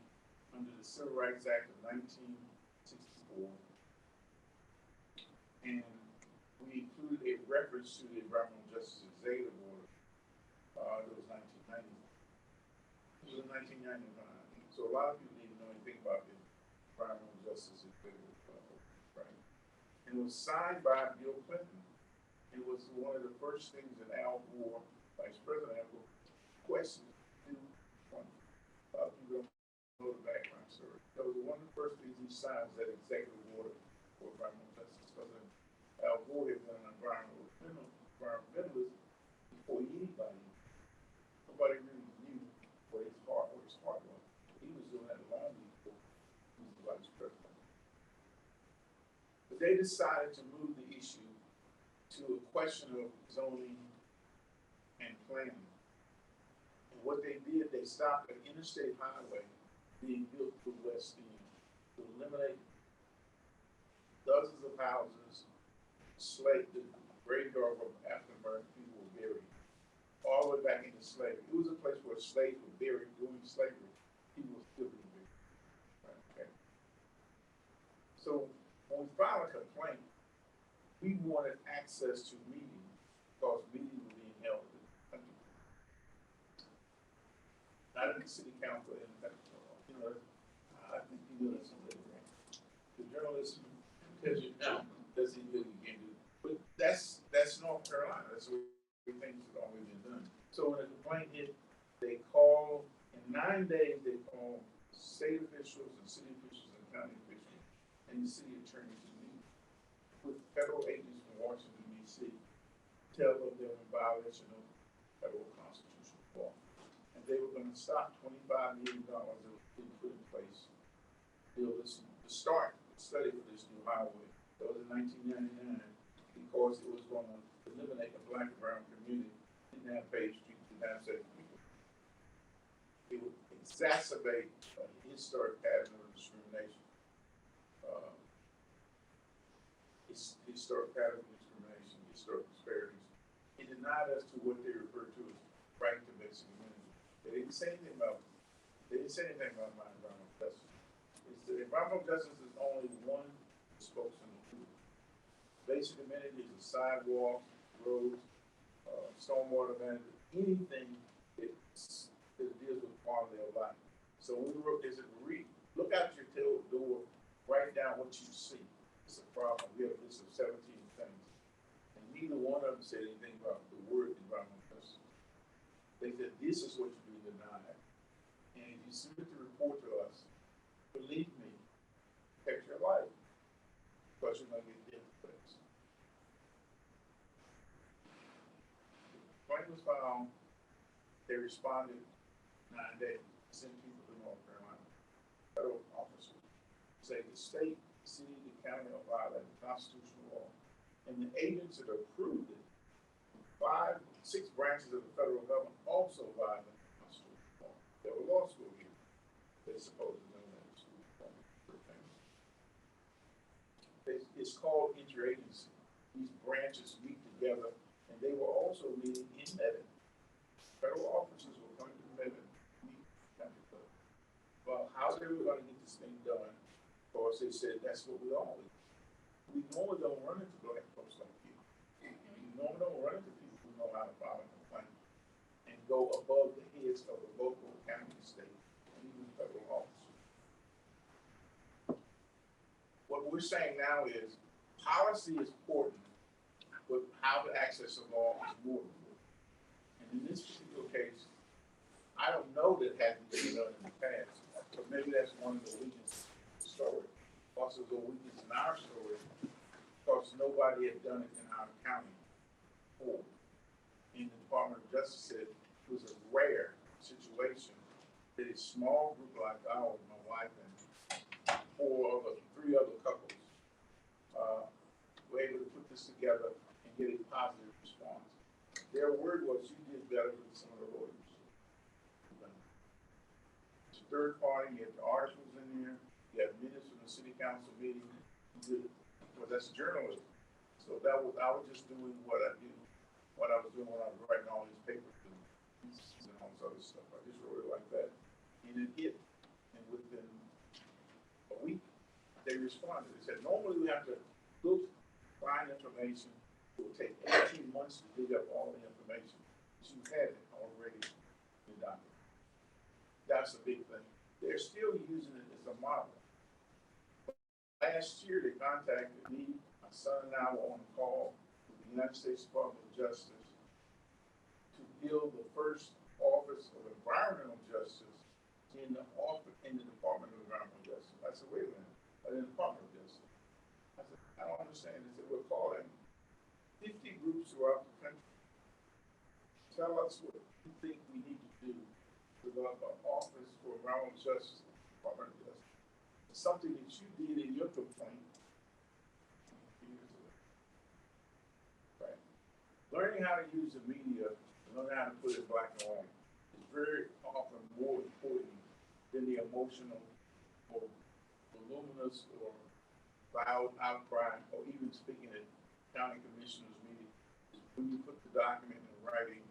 under the Civil Rights Act of 1964, and we included a reference to the Environmental Justice Executive Order. That was 1990. It was in 1999. So a lot of people didn't know anything about the Environmental Justice Executive Order, right? And it was signed by Bill Clinton. It was one of the first things that Al Gore, Vice President Al Gore, questioned. People don't know the background story. That was one of the first things he signed, was that executive order for environmental justice. Because Al Gore had been an environmentalist before anybody. Nobody really knew what his heart was. He was doing that long before he was the vice president. But they decided to move the issue to a question of zoning and planning. And what they did, they stopped an interstate highway being built to the west end to eliminate dozens of houses, the graveyard where African American people were buried, all the way back into slavery. It was a place where slaves were buried during slavery. People were still being buried. Right? Okay. So when we filed a complaint, we wanted access to meetings because meetings were being held in the country. Not in the city council, in the country. I think you know that's a little bit. The journalism, because you know, doesn't really get it. But that's North Carolina. That's where things have always been done. So when a complaint hit, they called, in 9 days, they called state officials and city officials and county officials and the city attorney to meet with federal agents from Washington, D.C. Tell them they were in violation of federal constitutional law. And they were going to stop $25 million that was being put in place to start the study of this new highway. That was in 1999 because it was going to eliminate the black and brown community, didn't have paved streets, didn't have safe people. exacerbate a historic pattern of discrimination. Historic pattern of discrimination, historic disparities. It denied us to what they refer to as right to basic amenities. They didn't say anything about my environmental justice. The environmental justice is only one spokesman of two. Basic amenities are sidewalks, roads, stormwater management, anything that deals with quality of life. So when we wrote this, look out your door, write down what you see. It's a problem. We have a list of 17 things. And neither one of them said anything about the word environmental justice. They said, this is what you're being denied. And if you submit the report to us, believe me, protect your life. Because you're going to get different things. The complaint was found. They responded 9 days. Sent people to North Carolina. Federal officers say the state, city, the county are violating constitutional law. And the agents that approved it, 6 branches of the federal government also violate constitutional law. There were law school here. They supposedly know that school. It's called interagency. These branches meet together, and they were also meeting in Mebane. Federal officers were coming to Mebane, meet. Well, how they were going to get this thing done? Of course, they said that's what we all do. We normally don't run into black folks like you. We normally don't run into people who know how to file a complaint and go above the heads of the local, county, state, and even federal officers. What we're saying now is policy is important, but how to access the law is more important. And in this particular case, I don't know that it hasn't been done in the past, but maybe that's one of the weaknesses of the story. Also, the weakness in our story, because nobody had done it in our county before. And the Department of Justice said it was a rare situation that a small group like ours, my wife and 3 other couples, were able to put this together and get a positive response. Their word was, you did better than some of the lawyers. It's a third party, you have the articles in there, you have minutes from the city council meeting, well, that's journalism. So I was just doing what I was doing when I was writing all these papers and all this other stuff. I just wrote it like that. And it hit. And within a week, they responded. They said, normally we have to look, find information. It will take 18 months to dig up all the information. But you had it already in document. That's a big thing. They're still using it as a model. Last year, they contacted me. My son and I were on a call with the United States Department of Justice to build the first office of environmental justice in the Department of Environmental Justice. I said, wait a minute, in the Department of Justice. I said, I don't understand. They said, we're calling 50 groups throughout the country. Tell us what you think we need to do to develop an office for environmental justice in the Department of Justice. Something that you did in your complaint. Right. Learning how to use the media, learning how to put it black and white, is very often more important than the emotional or voluminous or loud outcry, or even speaking at county commissioners meeting. When you put the document in writing,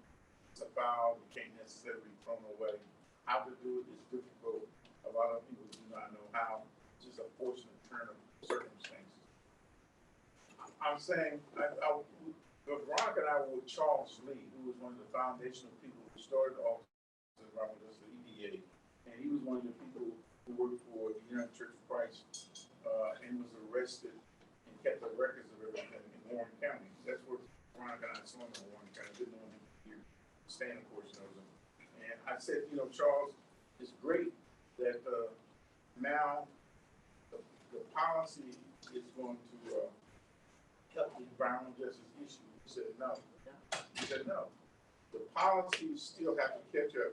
it's a file you can't necessarily throw away. How to do it is difficult. A lot of people do not know how. It's just a fortunate turn of circumstances. I'm saying, Veronica and I were with Charles Lee, who was one of the foundational people who started the Office of Environmental Justice, the EDA, and he was one of the people who worked for the United Church of Christ and was arrested and kept the records of everything in Warren County. That's where Veronica and I saw him in Warren County. Didn't know him here. Stan, of course, knows him. And I said, Charles, it's great that now the policy is going to help the environmental justice issue. He said no. He said no. The policies still have to catch up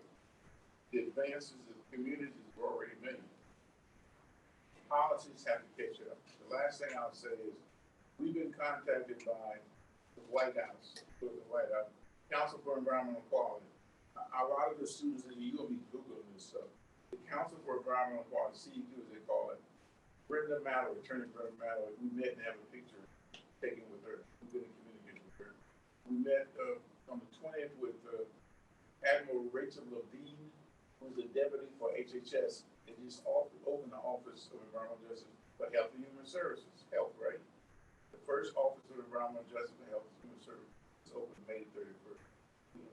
the advances that communities have already made. Policies have to catch up. The last thing I'll say is we've been contacted by the White House, Council for Environmental Quality. A lot of the students, and you'll be Googling this stuff, Environmental Quality, CEQ as they call it. Brenda Mallory, Attorney Brenda Mallory, we met and have a picture taken with her. We've been in communication with her. We met on the 20th with Admiral Rachel Levine, who's the deputy for HHS. They just opened the Office of Environmental Justice for Health and Human Services. Health, right? The first Office of Environmental Justice for Health and Human Services is open May 31st.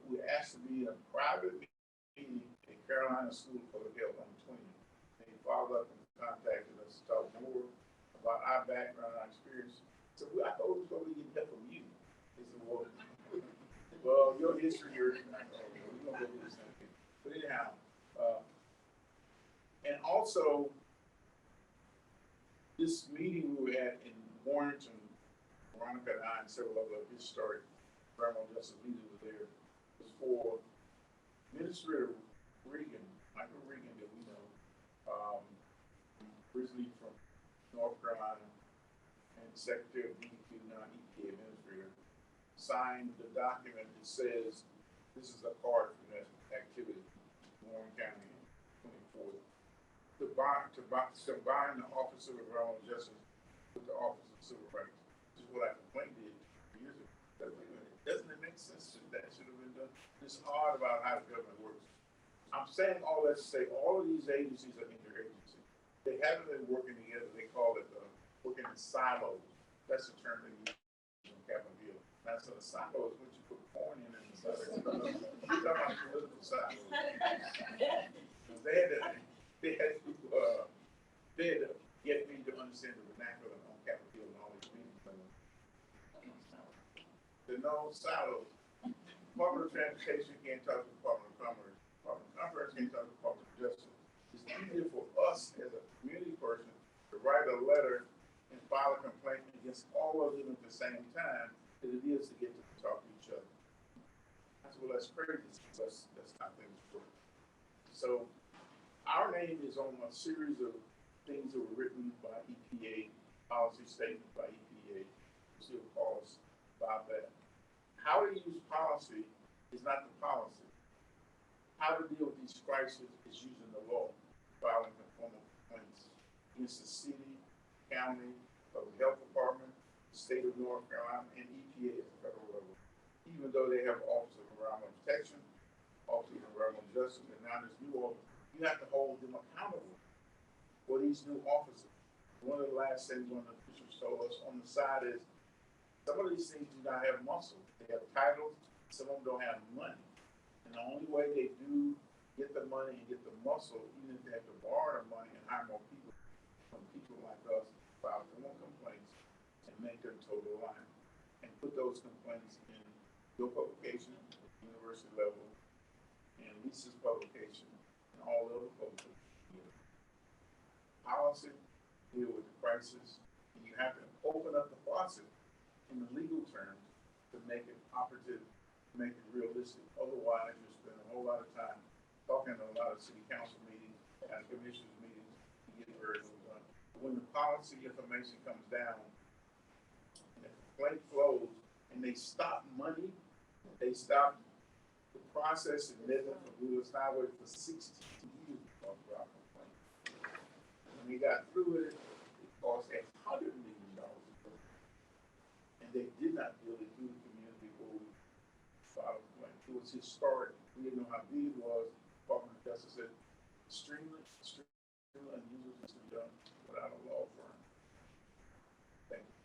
We asked to be in a private meeting in Carolina School of Public Health on the 20th. They followed up and contacted us to talk more about our background, our experience. So I thought we was going to be getting help from you. They said, well, your history, we're going to go do this thing. But anyhow, and also, this meeting we were at in Warrington, Veronica and I and several other historic environmental justice leaders were there, was for Minister Reagan, Michael Reagan, that we know, originally from North Carolina, and Secretary of DEQ, now EPA Administrator, signed the document that says this is a part of that activity in Warren County, 24th. To combine the Office of Environmental Justice with the Office of Civil Rights, which is what I complained did years ago. Doesn't it make sense that should have been done? It's odd about how the government works. I'm saying all that to say all of these agencies are interagency. They haven't been working together. They call it working in silos. That's the term they use in Capitol Hill. That's a silo is what you put corn in the silo. You're talking about political silos. They had to get me to understand the vernacular on Capitol Hill and all these meetings. There are no silos. Department of Transportation can't talk to the Department of Commerce. Department of Commerce can't talk to the Department of Justice. It's easier for us as a community person to write a letter and file a complaint against all of them at the same time than it is to get to talk to each other. That's crazy. That's not things work. So our name is on a series of things that were written by EPA, policy statements by EPA. Still call us about that. How to use policy is not the policy. How to deal with these crises is using the law, filing conformal complaints against the city, county, public health department, the state of North Carolina, and EPA at the federal level. Even though they have Office of Environmental Protection, Office of Environmental Justice, and now this new office, you have to hold them accountable for these new officers. One of the last things one of the officials told us on the side is some of these things do not have muscle. They have titles, some of them don't have money. And the only way they do get the money and get the muscle, even if they have to borrow the money and hire more people from people like us, file more complaints and make them toe the line. And put those complaints in your publication at the university level and Lisa's publication and all the other publications. Policy, deal with the crisis, and you have to open up the faucet in the legal terms to make it operative, to make it realistic. Otherwise, you spend a whole lot of time talking to a lot of city council meetings and commissioners meetings to get very little done. When the policy information comes down and the complaint flows and they stop money, they stop the process and let them do this highway for 16 years before the complaint. When we got through it, it cost $100 million. And they did not build it through the community before we filed a complaint. It was historic. We didn't know how big it was. Department of Justice said, extremely unusual to be done without a law firm. Thank you.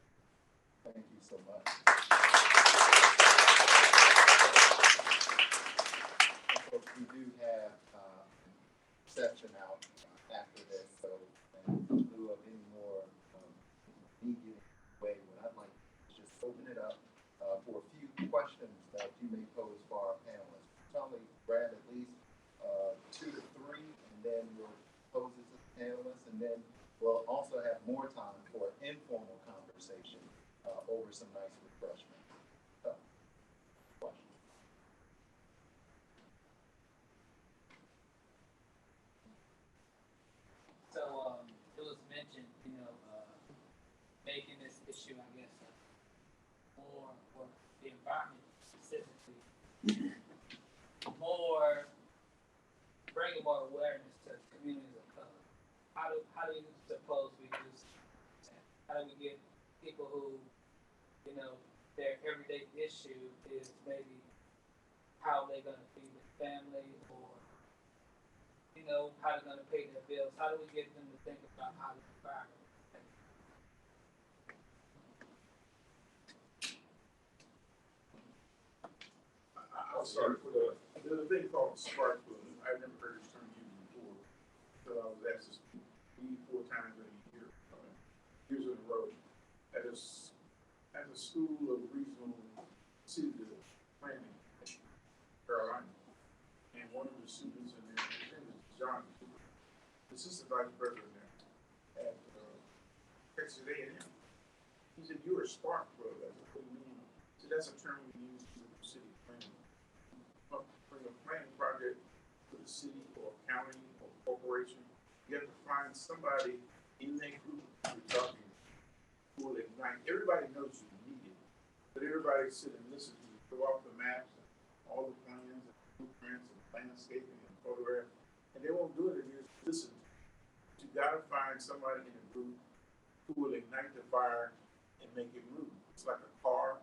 Thank you so much. Folks, we do have reception out after this, so in lieu of any more me getting away, what I'd like to just open it up for a few questions that you may pose for our panelists. Probably grab at least 2 to 3, and then we'll pose it to the panelists, and then we'll also have more time for an informal conversation over some nice refreshments. So, questions? So, it was mentioned, making this issue, I guess, more for the environment specifically, bringing more awareness to communities of color. how do you suppose we do, how do we get people who, you know, their everyday issue is maybe how they're gonna feed their family, or, you know, how they're gonna pay their bills? How do we get them to think about how the environment? I'll start with there's a thing called spark plug. I've never heard this term used before. So I was asked to speak 3-4 times in a year, years in a row, at a school of regional city planning, Carolina. And one of the students in there, his name is John, assistant vice president there at Texas A&M. He said, "You're a spark plug." I said, "What do you mean?" So that's a term we use in city planning. Bring a planning project for the city or county or corporation, you have to find somebody in that group you're talking who will ignite. Everybody knows you need it, but everybody sit and listen to you, throw off the maps, and all the plans and blueprints and landscaping and photographs, and they won't do it if you listen. You gotta find somebody in the group who will ignite the fire and make it move. It's like a car,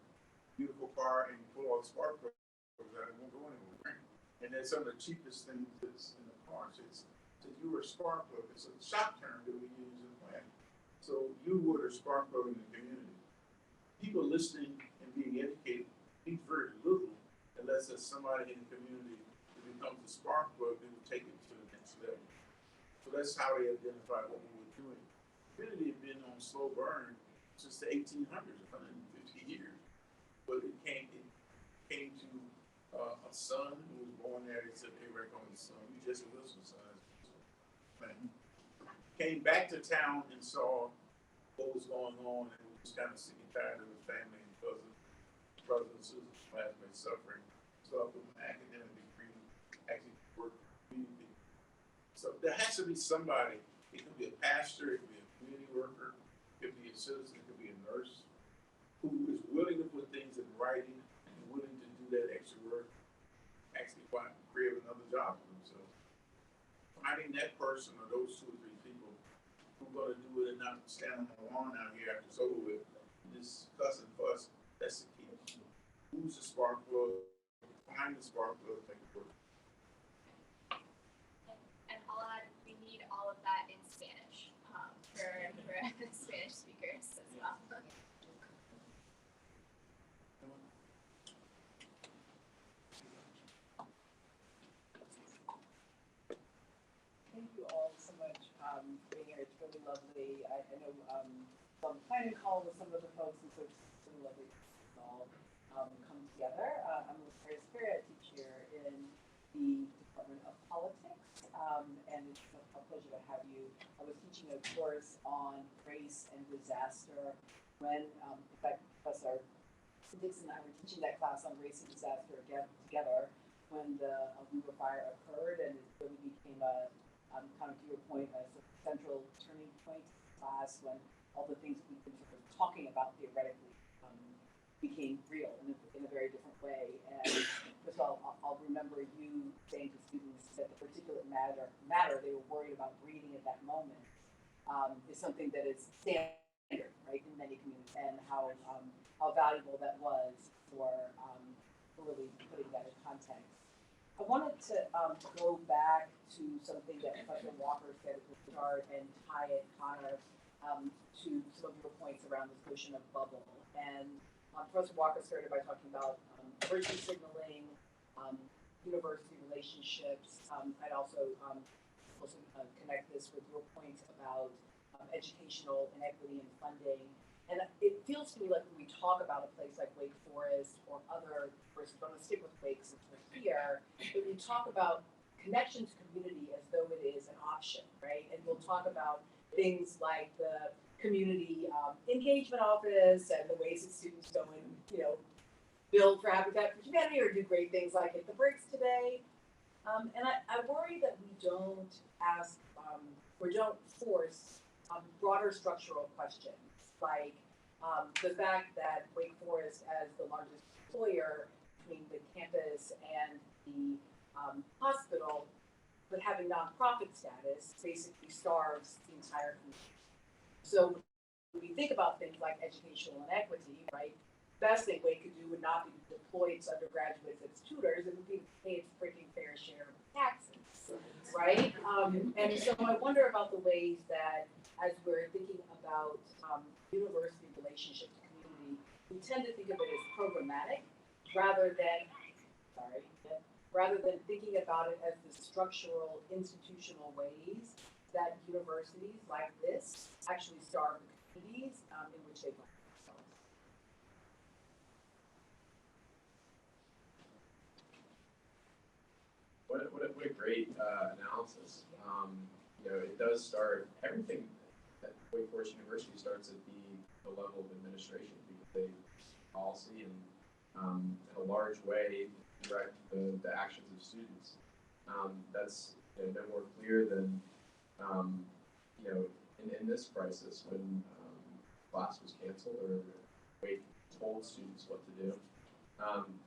beautiful car, and you pull all the spark plugs out, it won't go anywhere. And that's some of the cheapest things that's in the car. So you were a spark plug. It's a shop term that we use in planning. So you were a spark plug in the community. People listening and being educated need very little unless there's somebody in the community who becomes a spark plug that will take it to the next level. So that's how they identify what we were doing. The community had been on slow burn since the 1800s, 150 years. But it came to a son who was born there. He said, "Hey, we're going to son. You Jesse Wilson's son." Came back to town and saw what was going on, and was kind of sick and tired of his family and cousins, brothers and sisters, classmates suffering. So up with an academic degree, actually work for community. So there has to be somebody. It could be a pastor, it could be a community worker, it could be a citizen, it could be a nurse, who is willing to put things in writing and willing to do that extra work, actually create another job for themselves. Finding that person or those 2 or 3 people who are going to do it and not stand on the lawn out here after it's over with, just cuss and fuss, that's the key. Who's the spark plug? Find the spark plug, make it work. And I'll add, we need all of that in Spanish for Spanish speakers as well. Thank you all so much for being here. It's really lovely. I know I'm planning to call with some of the folks, and so it's really lovely to all come together. I'm Latoya Spirit, teacher in the Department of Politics, and it's a pleasure to have you. I was teaching a course on race and disaster when, in fact, Professor Dixon and I were teaching that class on race and disaster together when the Weaver fire occurred, and it really became a kind of to your point, a sort of central turning point class when all the things we've been sort of talking about theoretically became real in a very different way. And first of all, I'll remember you saying to students that the particulate matter they were worried about breathing at that moment is something that is standard, right, in many communities, and how valuable that was for really putting that in context. I wanted to go back to something that Professor Walker said at the start and tie it, Connor, to some of your points around this notion of bubble. And Professor Walker started by talking about virtue signaling, university relationships. I'd also connect this with your points about educational inequity and funding. And it feels to me like when we talk about a place like Wake Forest or other places, I'm going to stick with Wake since we're here, when you talk about connection to community as though it is an option, right? And we'll talk about things like the community engagement office and the ways that students go and, build for Habitat for Humanity or do great things like Hit the Bricks today. And I worry that we don't ask or don't force broader structural questions, like the fact that Wake Forest, as the largest employer between the campus and the hospital, but having nonprofit status basically starves the entire community. So when we think about things like educational inequity, right? Best thing we could do would not be to deploy its undergraduates as tutors, it would be to pay its freaking fair share of taxes, right? And so I wonder about the ways that, as we're thinking about university relationship to community, we tend to think of it as programmatic rather than, rather than thinking about it as the structural, institutional ways that universities like this actually starve the communities in which they find themselves. What a great analysis. It does start, everything at Wake Forest University starts at the level of administration because they policy and in a large way direct the actions of students. That's no more clear than in this crisis when class was canceled or Wake told students what to do.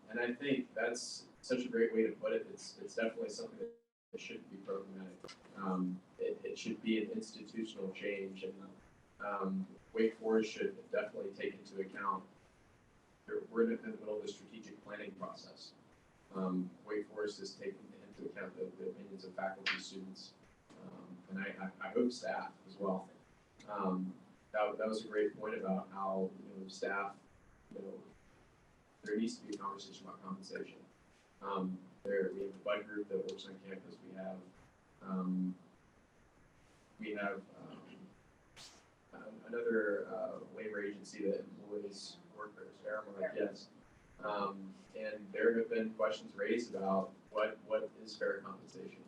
And I think that's such a great way to put it. It's definitely something that shouldn't be programmatic. It should be an institutional change, and Wake Forest should definitely take into account. We're in the middle of the strategic planning process. Wake Forest is taking into account the opinions of faculty, students, and I hope staff as well. That was a great point about how staff, there needs to be a conversation about compensation. We have a bud group that works on campus. We have another labor agency that employs workers, Aramark, yes. And there have been questions raised about what is fair compensation.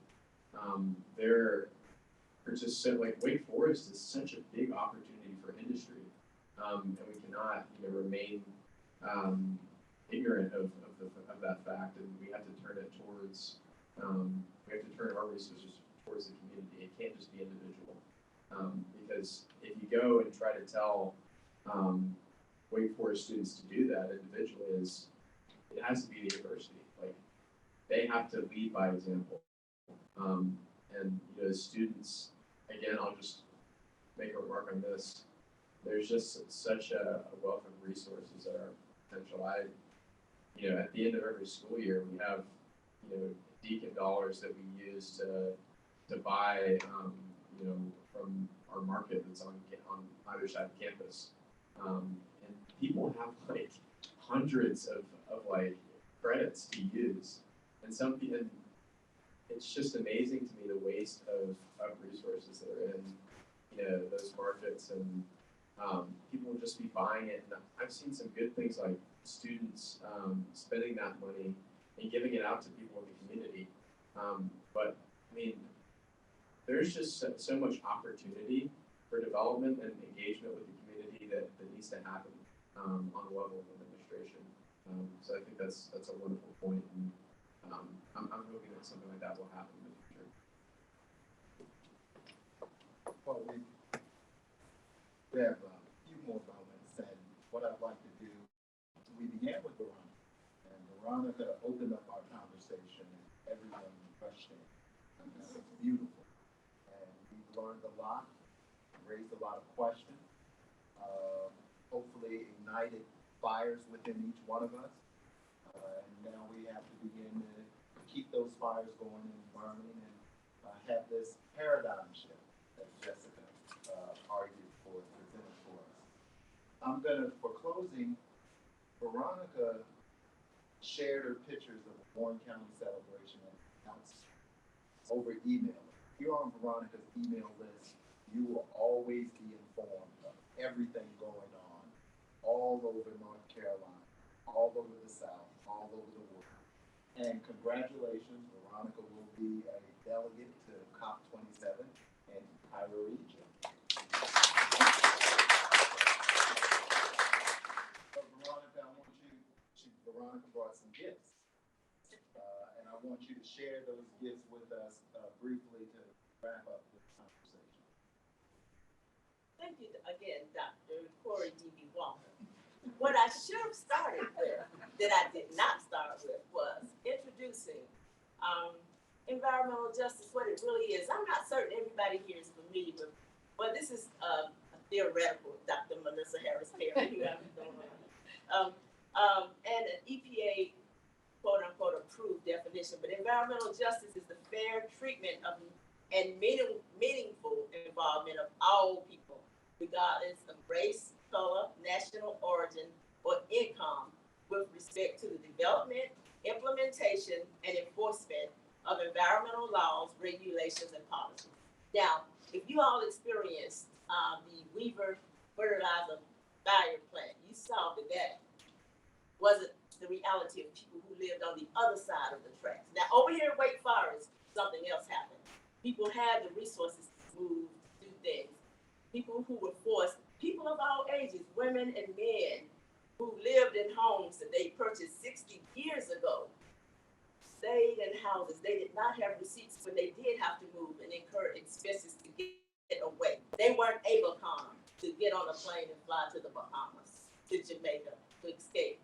It's just so, like, Wake Forest is such a big opportunity for industry, and we cannot remain ignorant of that fact, and we have to turn it towards our resources towards the community. It can't just be individual, because if you go and try to tell Wake Forest students to do that individually, it has to be the university. Like, they have to lead by example, and students. Again, I'll just make a remark on this. There's just such a wealth of resources that are potential. At the end of every school year, we have, Deacon dollars that we use to buy, from our market that's on either side of campus. And people have like hundreds of like credits to use, and it's just amazing to me the waste of resources that are in those markets, and people will just be buying it. And I've seen some good things like students spending that money and giving it out to people in the community. But I mean, there's just so much opportunity for development and engagement with the community that needs to happen on the level of administration. So I think that's a wonderful point, and I'm hoping that something like that will happen in the future. Well, we have a few more moments, and what I'd like to do, we began with Veronica, and Veronica opened up our conversation, and everyone rushed in. And that was beautiful, and we've learned a lot, raised a lot of questions, hopefully ignited fires within each one of us, and now we have to begin to keep those fires going and burning, and have this paradigm shift that Jessica argued for, presented for us. I'm gonna, for closing, Veronica shared her pictures of the Warren County celebration and announced over email. If you're on Veronica's email list, you will always be informed of everything going on all over North Carolina, all over the South, all over the world. And congratulations, Veronica will be a delegate to COP27 in Cairo, Egypt. But Veronica, Veronica brought some gifts. And I want you to share those gifts with us briefly to wrap up this conversation. Thank you again, Dr. Corey D.B. Walker. What I should have started with, that I did not start with, was introducing environmental justice, what it really is. I'm not certain everybody here is familiar with, but this is a theoretical, Dr. Melissa Harris Perry, who I've been on. And an EPA quote unquote approved definition, but environmental justice is the fair treatment of and meaningful involvement of all people, regardless of race, color, national origin, or income, with respect to the development, implementation, and enforcement of environmental laws, regulations, and policies. Now, if you all experienced the Weaver fertilizer fire plant, you saw that wasn't the reality of people who lived on the other side of the tracks. Now, over here in Wake Forest, something else happened. People had the resources to move, to do things. People who were forced, people of all ages, women and men, who lived in homes that they purchased 60 years ago, stayed in houses. They did not have receipts when they did have to move and incur expenses to get away. They weren't able to get on a plane and fly to the Bahamas, to Jamaica, to escape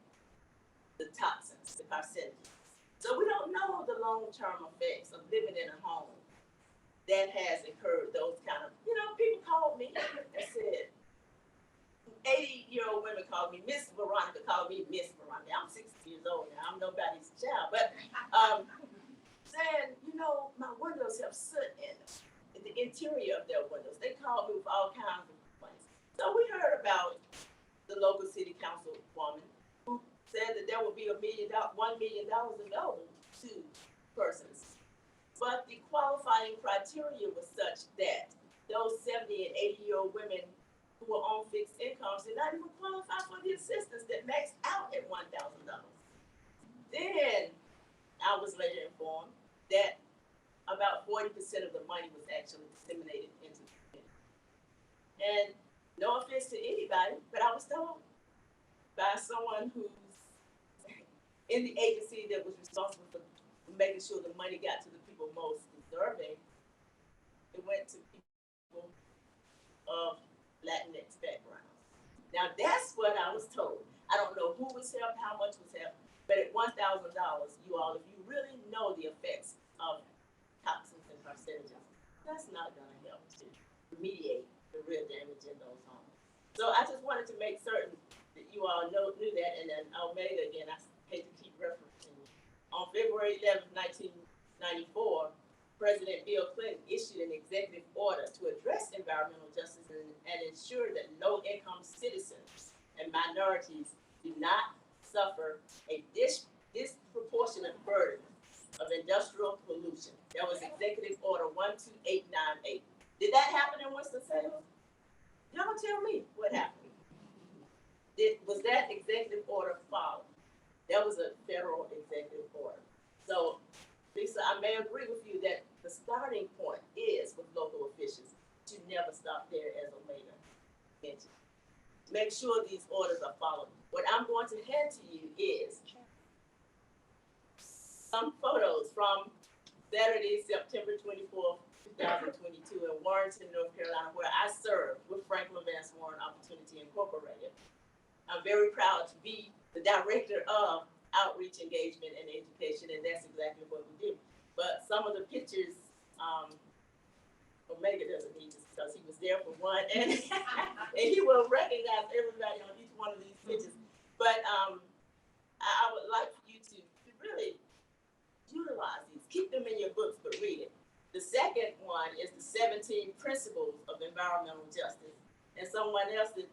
the toxins, the carcinogens. So we don't know the long-term effects of living in a home that has incurred those kind of, people called me and said, 80-year-old women called me, Miss Veronica called me Miss Veronica. I'm 60 years old now, I'm nobody's child, but saying, my windows have soot in them, in the interior of their windows. They called me with all kinds of complaints. So we heard about the local city council woman who said that there would be $1 million available to persons. But the qualifying criteria was such that those 70 and 80-year-old women who were on fixed incomes did not even qualify for the assistance that maxed out at $1,000. Then I was later informed that about 40% of the money was actually disseminated into the community. And no offense to anybody, but I was told by someone who's in the agency that was responsible for making sure the money got to the people most deserving, it went to people of Latinx backgrounds. Now that's what I was told. I don't know who was helped, how much was helped, but at $1,000, you all, if you really know the effects of toxins and carcinogens, that's not gonna help to remediate the real damage in those homes. So I just wanted to make certain that you all knew that, and then Omega, again, I hate to keep referencing. On February 11, 1994, President Bill Clinton issued an executive order to address environmental justice and ensure that low-income citizens and minorities do not suffer a disproportionate burden of industrial pollution. That was Executive Order 12898. Did that happen in Winston-Salem? Y'all tell me what happened. Was that executive order followed? That was a federal executive order. So, Lisa, I may agree with you that the starting point is with local officials to never stop there, as Omega mentioned. Make sure these orders are followed. What I'm going to hand to you is some photos from Saturday, September 24th, 2022 in Warrenton, North Carolina, where I served with Franklin Vance Warren Opportunity Incorporated. I'm very proud to be the director of outreach, engagement, and education, and that's exactly what we do. But some of the pictures, Omega doesn't need this because he was there for one, and he will recognize everybody on each one of these pictures. But I would like for you to really utilize these, keep them in your books, but read it. The second one is the 17 Principles of Environmental Justice, and someone else that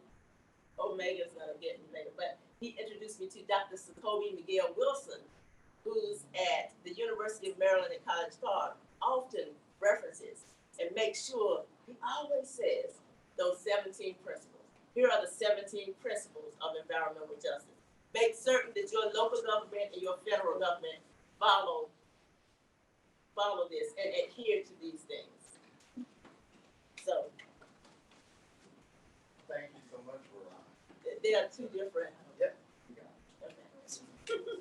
Omega's gonna get me later, but he introduced me to Dr. Jacoby Miguel Wilson, who's at the University of Maryland at College Park, often references and makes sure, he always says, those 17 principles. Here are the 17 principles of environmental justice. Make certain that your local government and your federal government follow this and adhere to these things. So, Thank you so much, Veronica. there are two different. Yep. You got it. Okay.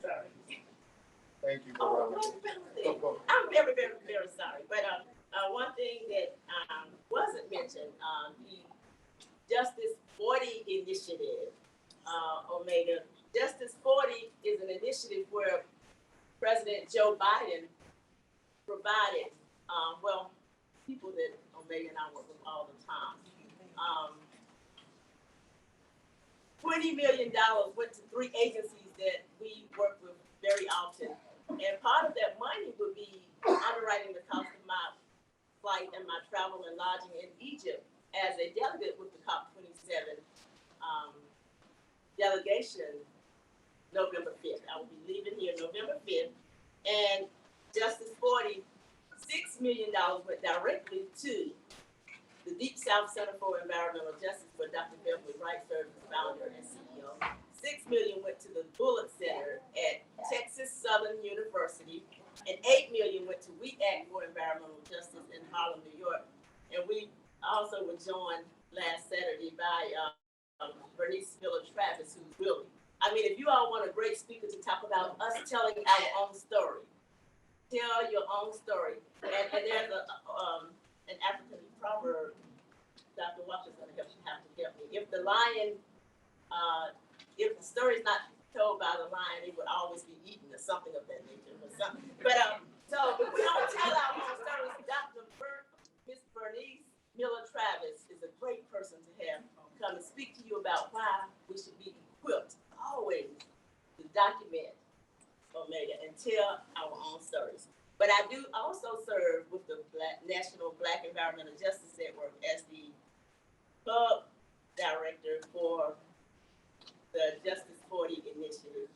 Sorry. Thank you, Oh, Veronica. one thing. I'm very, very, very sorry. But one thing that wasn't mentioned, the Justice 40 initiative, Omega. Justice 40 is an initiative where President Joe Biden people that Omega and I work with all the time. $20 million went to 3 agencies that we work with very often. And part of that money would be underwriting the cost of my flight and my travel and lodging in Egypt as a delegate with the COP27 delegation November 5th. I will be leaving here November 5th. And Justice 40, $6 million went directly to the Deep South Center for Environmental Justice, where Dr. Beverly Wright serves as founder and CEO. $6 million went to the Bullock Center at Texas Southern University, and $8 million went to We Act for Environmental Justice in Harlem, New York. And we also were joined last Saturday by Bernice Miller-Travis, who's really, I mean, if you all want a great speaker to talk about us telling our own story, tell your own story. And there's an African proverb, Dr. Walker's gonna have to help me. If the lion, if the story's not told by the lion, it would always be eaten or something of that nature or something. But so if we don't tell our own stories, Miss Bernice Miller-Travis is a great person to have come and speak to you about why we should be equipped always to document Omega and tell our own stories. But I do also serve with the National Black Environmental Justice Network as the hub director for the Justice 40 initiative,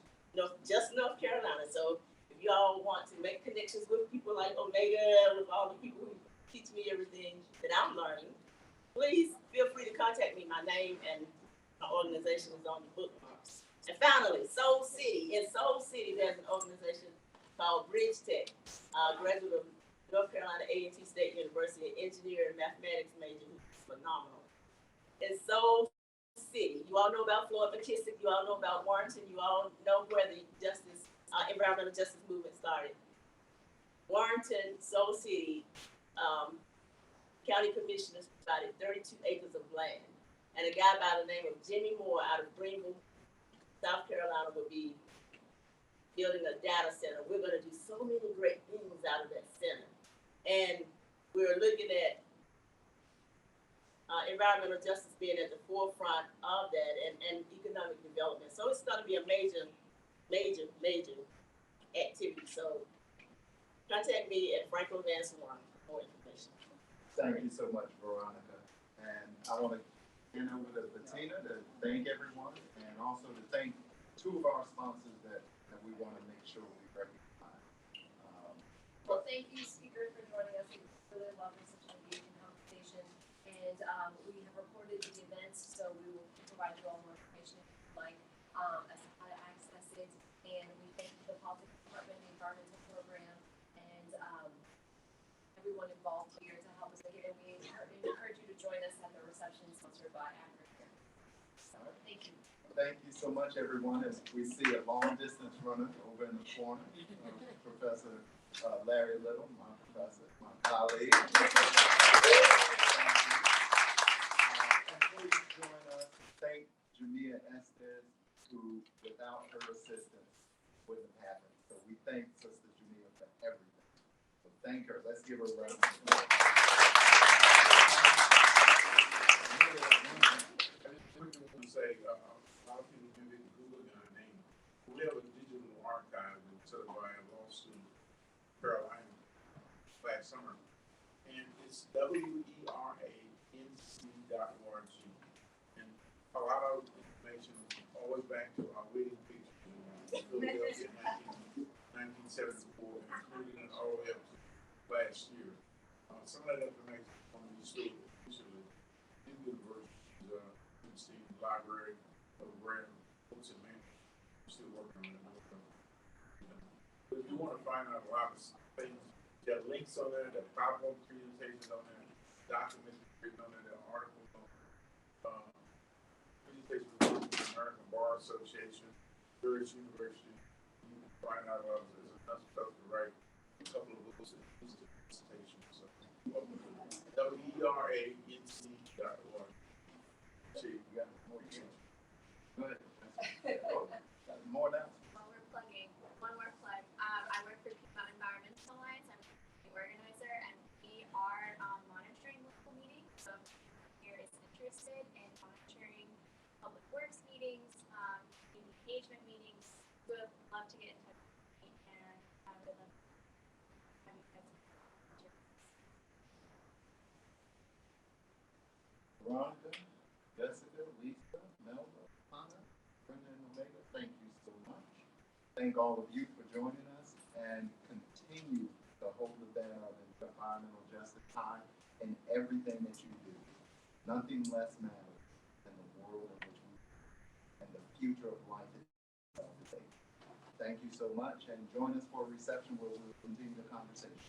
just North Carolina. So if you all want to make connections with people like Omega, with all the people who teach me everything that I'm learning, please feel free to contact me. My name and my organization is on the bookmarks. And finally, Soul City. In Soul City, there's an organization called Bridge Tech, graduate of North Carolina A&T State University, engineer and mathematics major, who's phenomenal. In Soul City, you all know about Floyd McKissick, you all know about Warrenton, you all know where the environmental justice movement started. Warrenton, Soul City, county commissioners provided 32 acres of land. And a guy by the name of Jimmy Moore out of Greenville, South Carolina, will be building a data center. We're going to do so many great things out of that center. And we're looking at environmental justice being at the forefront of that and economic development. So it's going to be a major, major, major activity. So contact me at Franklin Vance Warren for more information. Thank you so much, Veronica. And I want to hand over to Bettina to thank everyone and also to thank two of our sponsors that we want to make sure we recognize. Well, thank you, speaker, for joining us. We really love such an engaging conversation. And we have recorded the events, so we will provide you all more information if you'd like as to how to access it. And we thank the Politics Department, the Environmental Program, and everyone involved here to help us get it. We encourage you to join us at the reception sponsored by Africa. So, thank you. Thank you so much, everyone. As we see a long distance runner over in the corner, Professor Larry Little, my professor, my colleague. And please join us to thank Jamia Estes, who, without her assistance, wouldn't have happened. So we thank Sister Jamia for everything. So thank her. Let's give her a round of applause. Say, a lot of people do Google our name. We have a digital archive that's set up by a law student, Carolina, last summer. And it's weraNC.org. And a lot of information always back to our wedding pictures in Philadelphia in 1974, including all the way up to last year. Some of that information from the store usually in the version. Library program, books and manuals. Still working on it. But if you want to find out a lot of things, there are links on there, there are PowerPoint presentations on there, documents written on there, there are articles on there, presentations from the American Bar Association, Juris University. You can find out there's enough stuff to write a couple of books and presentations. So, weraNC.org. See, you got more change. Go ahead. More now. While we're plugging, one more plug. I work for Piedmont Environmental Alliance. I'm the organizer, and we are interested in monitoring public works meetings, community engagement meetings, would love to get in touch with me, and I would love to have you guys. Veronica, Jessica, Lisa, Melba, Hannah, Brenda, and Omega, thank you so much. Thank all of you for joining us, and continue to hold the banner of environmental justice high in everything that you do. Nothing less matters than the world in which we live and the future of life itself. Thank you so much, and join us for a reception where we'll continue the conversation.